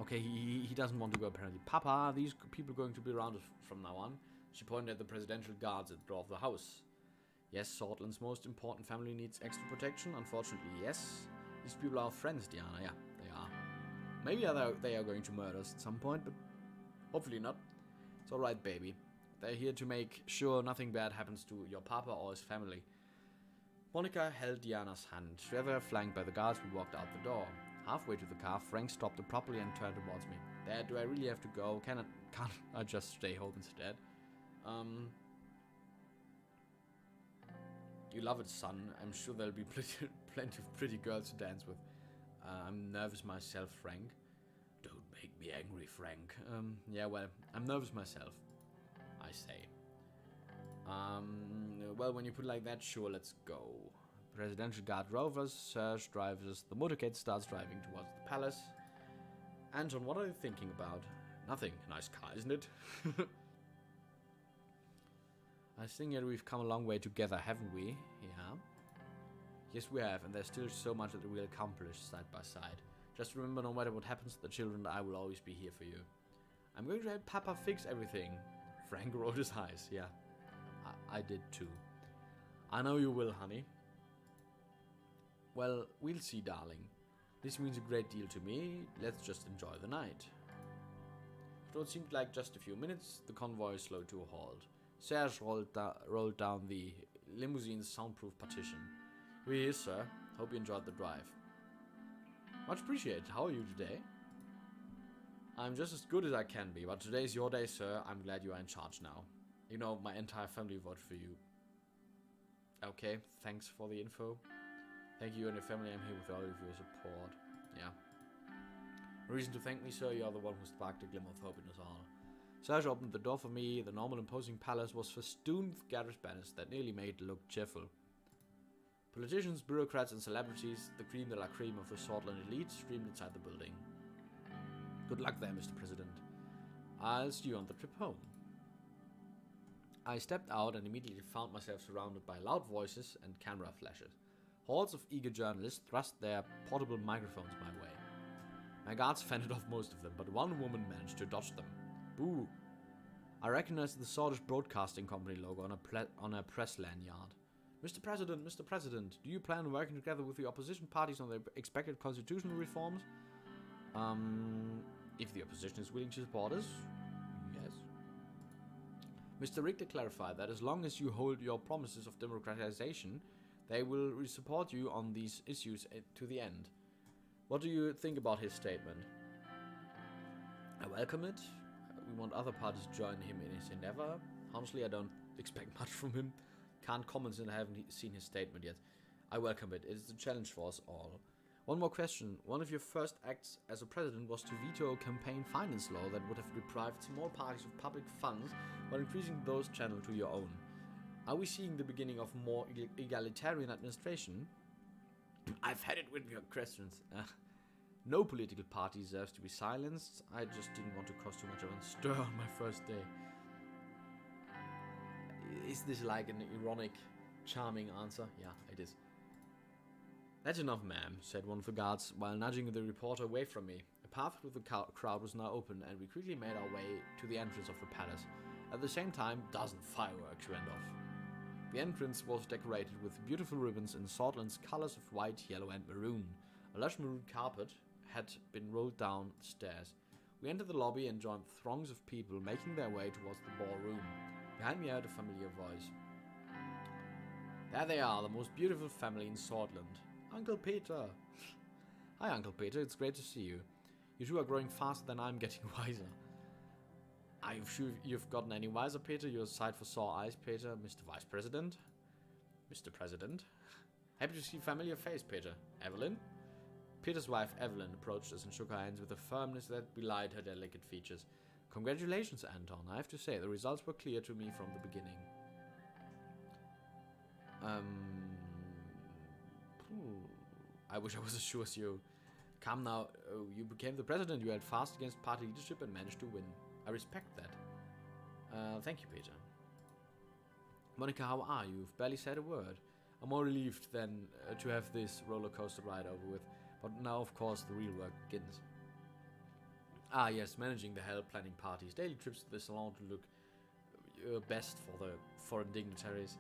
Okay, he doesn't want to go apparently. Papa, these people are going to be around us from now on. She pointed at the presidential guards at the door of the house. Yes, Sordland's most important family needs extra protection. Unfortunately, yes. These people are friends, Diana. Yeah, they are. Maybe they are going to murder us at some point, but hopefully not. It's alright, baby. They're here to make sure nothing bad happens to your papa or his family. Monica held Diana's hand. Together, flanked by the guards, we walked out the door. Halfway to the car, Frank stopped abruptly and turned towards me. Dad, do I really have to go? Can't I just stay home instead? You love it, son. I'm sure there'll be plenty of pretty girls to dance with. I'm nervous myself, Frank. Don't make me angry, Frank. Yeah, well, I'm nervous myself, I say. Well, when you put it like that, sure, let's go. Presidential Guard rovers, Serge drives us. The motorcade starts driving towards the palace. Anton, what are you thinking about? Nothing. Nice car, isn't it? I think that we've come a long way together, haven't we? Yeah. Yes, we have, and there's still so much that we'll accomplish side by side. Just remember, no matter what happens to the children, I will always be here for you. I'm going to help Papa fix everything. Frank rolled his eyes. Yeah, I did too. I know you will, honey. Well, we'll see, darling. This means a great deal to me. Let's just enjoy the night. After what seemed like just a few minutes, the convoy slowed to a halt. Serge rolled down the limousine's soundproof partition. Here he is, sir. Hope you enjoyed the drive. Much appreciated. How are you today? I'm just as good as I can be, but today's your day, sir. I'm glad you are in charge now. You know, my entire family voted for you. Okay, thanks for the info. Thank you and your family. I'm here with all of your support. Yeah. No reason to thank me, sir. You are the one who sparked a glimmer of hope in us all. Serge opened the door for me. The normal imposing palace was festooned with garish banners that nearly made it look cheerful. Politicians, bureaucrats, and celebrities, the cream de la cream of the Sordland elite, streamed inside the building. Good luck there, Mr. President. I'll see you on the trip home. I stepped out and immediately found myself surrounded by loud voices and camera flashes. Hordes of eager journalists thrust their portable microphones my way. My guards fended off most of them, but one woman managed to dodge them. Boo! I recognized the Swordfish Broadcasting Company logo on a press lanyard. Mr. President, do you plan on working together with the opposition parties on the expected constitutional reforms? If the opposition is willing to support us, yes. Mr. Richter clarified that as long as you hold your promises of democratization, they will support you on these issues to the end. What do you think about his statement? I welcome it. We want other parties to join him in his endeavor. Honestly, I don't expect much from him. Can't comment since I haven't seen his statement yet. I welcome it. It is a challenge for us all. One more question. One of your first acts as a president was to veto a campaign finance law that would have deprived small parties of public funds while increasing those channeled to your own. Are we seeing the beginning of more egalitarian administration? I've had it with your questions. No political party deserves to be silenced. I just didn't want to cause too much of a stir on my first day. Is this like an ironic, charming answer? Yeah, it is. That's enough, ma'am, said one of the guards, while nudging the reporter away from me. A path through the crowd was now open, and we quickly made our way to the entrance of the palace. At the same time, dozen fireworks went off. The entrance was decorated with beautiful ribbons in Sordland's colors of white, yellow, and maroon. A lush maroon carpet had been rolled down the stairs. We entered the lobby and joined throngs of people making their way towards the ballroom. Behind me I heard a familiar voice. There they are, the most beautiful family in Sordland. Uncle Peter! Hi, Uncle Peter, it's great to see you. You two are growing faster than I'm getting wiser. Are you sure you've gotten any wiser, Peter? You're a sight for sore eyes, Peter. Mr. Vice President? Mr. President? Happy to see a familiar face, Peter. Evelyn? Peter's wife, Evelyn, approached us and shook her hands with a firmness that belied her delicate features. Congratulations, Anton. I have to say, the results were clear to me from the beginning. I wish I was as sure as you. Come now, you became the president. You held fast against party leadership and managed to win. I respect that. Thank you, Peter. Monica, how are you? You've barely said a word. I'm more relieved than to have this roller coaster ride over with. But now, of course, the real work begins. Ah, yes, managing the hell, planning parties, daily trips to the salon to look best for the foreign dignitaries.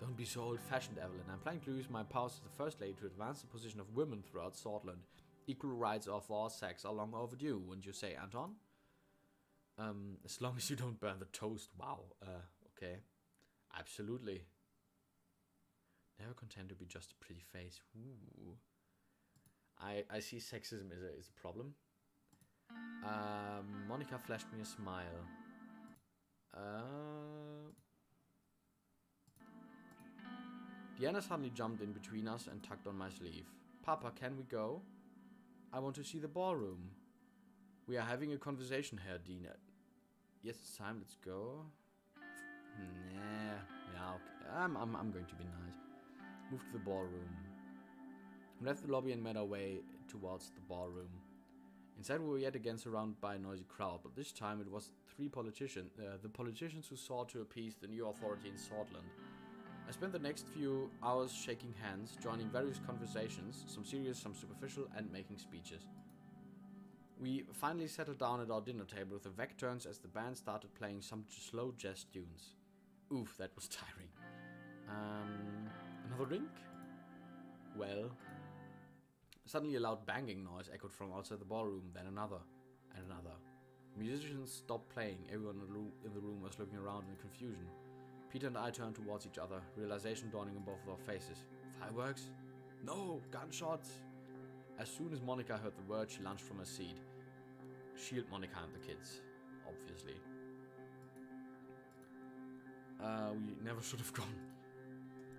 Don't be so old-fashioned, Evelyn. I'm planning to use my powers as the First Lady to advance the position of women throughout Sordland. Equal rights of all sex are long overdue, wouldn't you say, Anton? As long as you don't burn the toast. Wow. Okay. Absolutely. Never content to be just a pretty face. Ooh. I see sexism is a problem. Monica flashed me a smile. Diana suddenly jumped in between us and tugged on my sleeve. Papa, can we go? I want to see the ballroom. We are having a conversation here, Dina. Yes, it's time, let's go. Nah, yeah, okay. I'm going to be nice. Move to the ballroom. We left the lobby and made our way towards the ballroom. Inside we were yet again surrounded by a noisy crowd, but this time it was the politicians who sought to appease the new authority in Sordland. I spent the next few hours shaking hands, joining various conversations, some serious, some superficial, and making speeches. We finally settled down at our dinner table with the back turns as the band started playing some slow jazz tunes. Oof, that was tiring. Another drink? Well... Suddenly a loud banging noise echoed from outside the ballroom, then another, and another. Musicians stopped playing, everyone in the room was looking around in confusion. Peter and I turned towards each other, realization dawning on both of our faces. Fireworks? No! Gunshots! As soon as Monica heard the word, she lunged from her seat. Shield Monica and the kids, obviously. We never should have gone.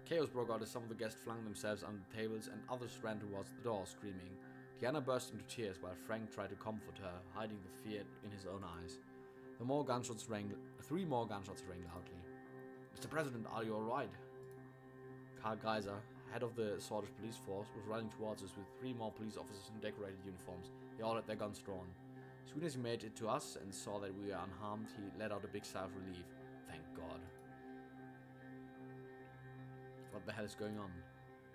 Chaos broke out as some of the guests flung themselves under the tables and others ran towards the door, screaming. Diana burst into tears while Frank tried to comfort her, hiding the fear in his own eyes. 3 more gunshots rang loudly. Mr. President, are you alright? Karl Geiser, head of the Swedish police force, was running towards us with 3 more police officers in decorated uniforms. They all had their guns drawn. As soon as he made it to us and saw that we were unharmed, he let out a big sigh of relief. Thank God. What the hell is going on?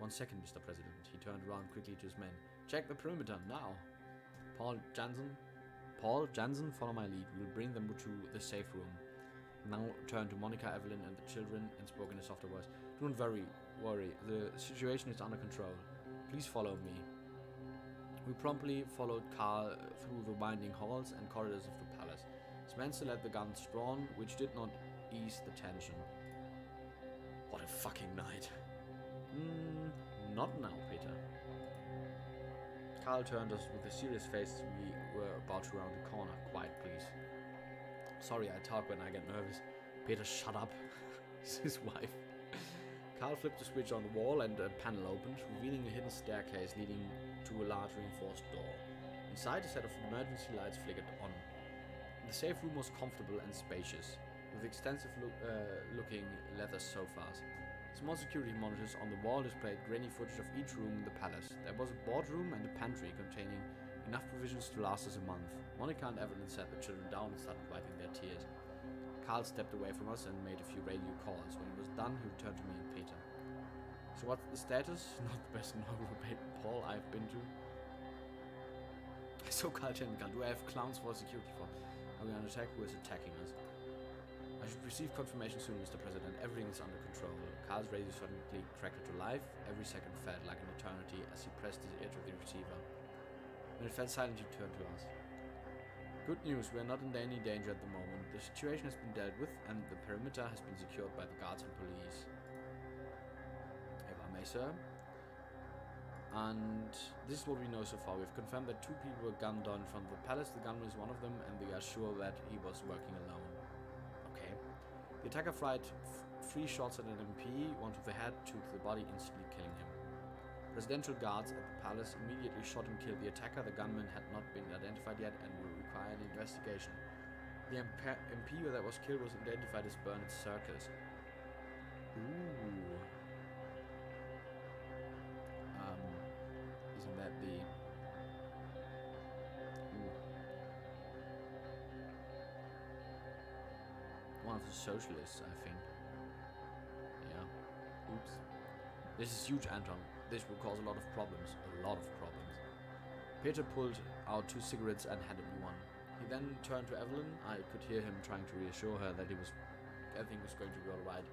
1 second, Mr. President. He turned around quickly to his men. Check the perimeter, now. Paul Jansen, follow my lead. We'll bring them to the safe room. Now turned to Monica, Evelyn, and the children and spoke in a softer voice. Don't worry. The situation is under control. Please follow me. We promptly followed Karl through the winding halls and corridors of the palace. His men still had the guns drawn, which did not ease the tension. What a fucking night. Not now, Peter. Karl turned us with a serious face as we were about to round the corner. Quiet, please. Sorry, I talk when I get nervous. Peter, shut up. It's his wife. Karl flipped the switch on the wall and a panel opened, revealing a hidden staircase leading to a large reinforced door. Inside, a set of emergency lights flickered on. The safe room was comfortable and spacious, with extensive looking leather sofas. Small security monitors on the wall displayed grainy footage of each room in the palace. There was a boardroom and a pantry containing enough provisions to last us a month. Monica and Evelyn sat the children down and started wiping their tears. Karl stepped away from us and made a few radio calls. When he was done, he returned to me and Peter. So what's the status? Not the best inaugural ball I've been to. So Karl Technical, do I have clowns for security for? Are we under attack? Who is attacking us? I should receive confirmation soon, Mr. President. Everything is under control. Karl's radio suddenly crackled to life. Every second felt like an eternity as he pressed his ear to the receiver. When it fell silent, he turned to us. Good news, we are not in any danger at the moment. The situation has been dealt with and the perimeter has been secured by the guards and police. If I may, sir. And this is what we know so far. We've confirmed that 2 people were gunned down in front of the palace. The gunman is one of them and we are sure that he was working alone. Okay. The attacker fired 3 shots at an MP, 1 to the head, 2 to the body, instantly killing him. Presidential guards at the palace immediately shot and killed the attacker. The gunman had not been identified yet and will require an investigation. The MP that was killed was identified as Bernard Circus. Ooh. Isn't that the... Ooh. One of the socialists, I think. Yeah. Oops. This is huge, Anton. This will cause a lot of problems. A lot of problems. Peter pulled out 2 cigarettes and handed me one. He then turned to Evelyn. I could hear him trying to reassure her that everything was going to be alright.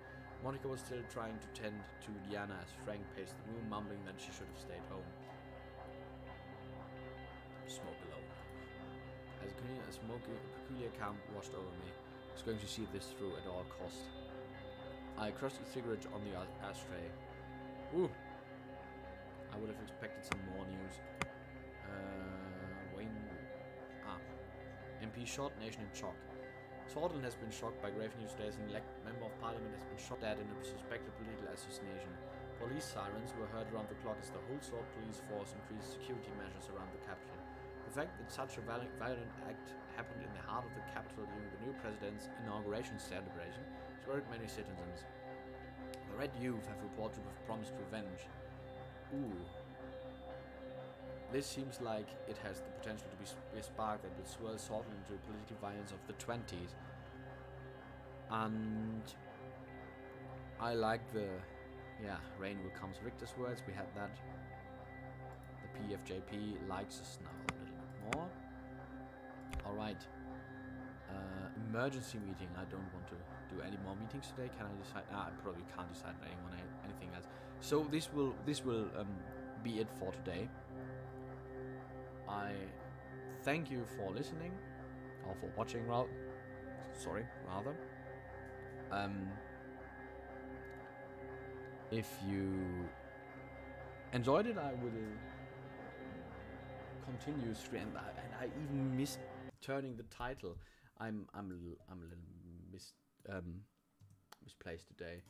Monica was still trying to tend to Diana as Frank paced the room, mumbling that she should have stayed home. Smoke alone. As a peculiar calm washed over me. I was going to see this through at all cost. I crushed a cigarette on the ashtray. Ooh! I would have expected some more news. Wayne. MP shot, nation in shock. Sordland has been shocked by grave news today as an elected member of parliament has been shot dead in a suspected political assassination. Police sirens were heard around the clock as the whole Sword police force increased security measures around the capital. The fact that such a violent act happened in the heart of the capital during the new president's inauguration celebration has worried many citizens. The Red Youth have reported to have promised revenge. Ooh. This seems like it has the potential to be a spark that will swirl Sordland into political violence of the 20s. And I like the, rain will comes Victor's words. We had that. The PFJP likes us now a little bit more. Alright. Emergency meeting. I don't want to do any more meetings today. Can I decide? I probably can't decide anything else. So this will be it for today. I thank you for listening, or for watching, rather. If you enjoyed it, I will continue stream. And I even missed turning the title. I'm a little misplaced today.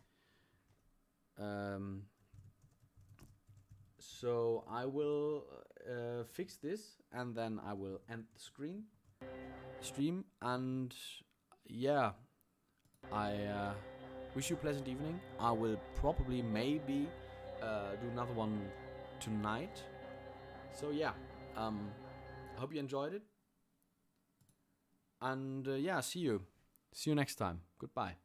So I will fix this, and then I will end the stream, and yeah, I wish you a pleasant evening. I will probably maybe do another one tonight. So yeah, I hope you enjoyed it, and yeah, see you next time. Goodbye.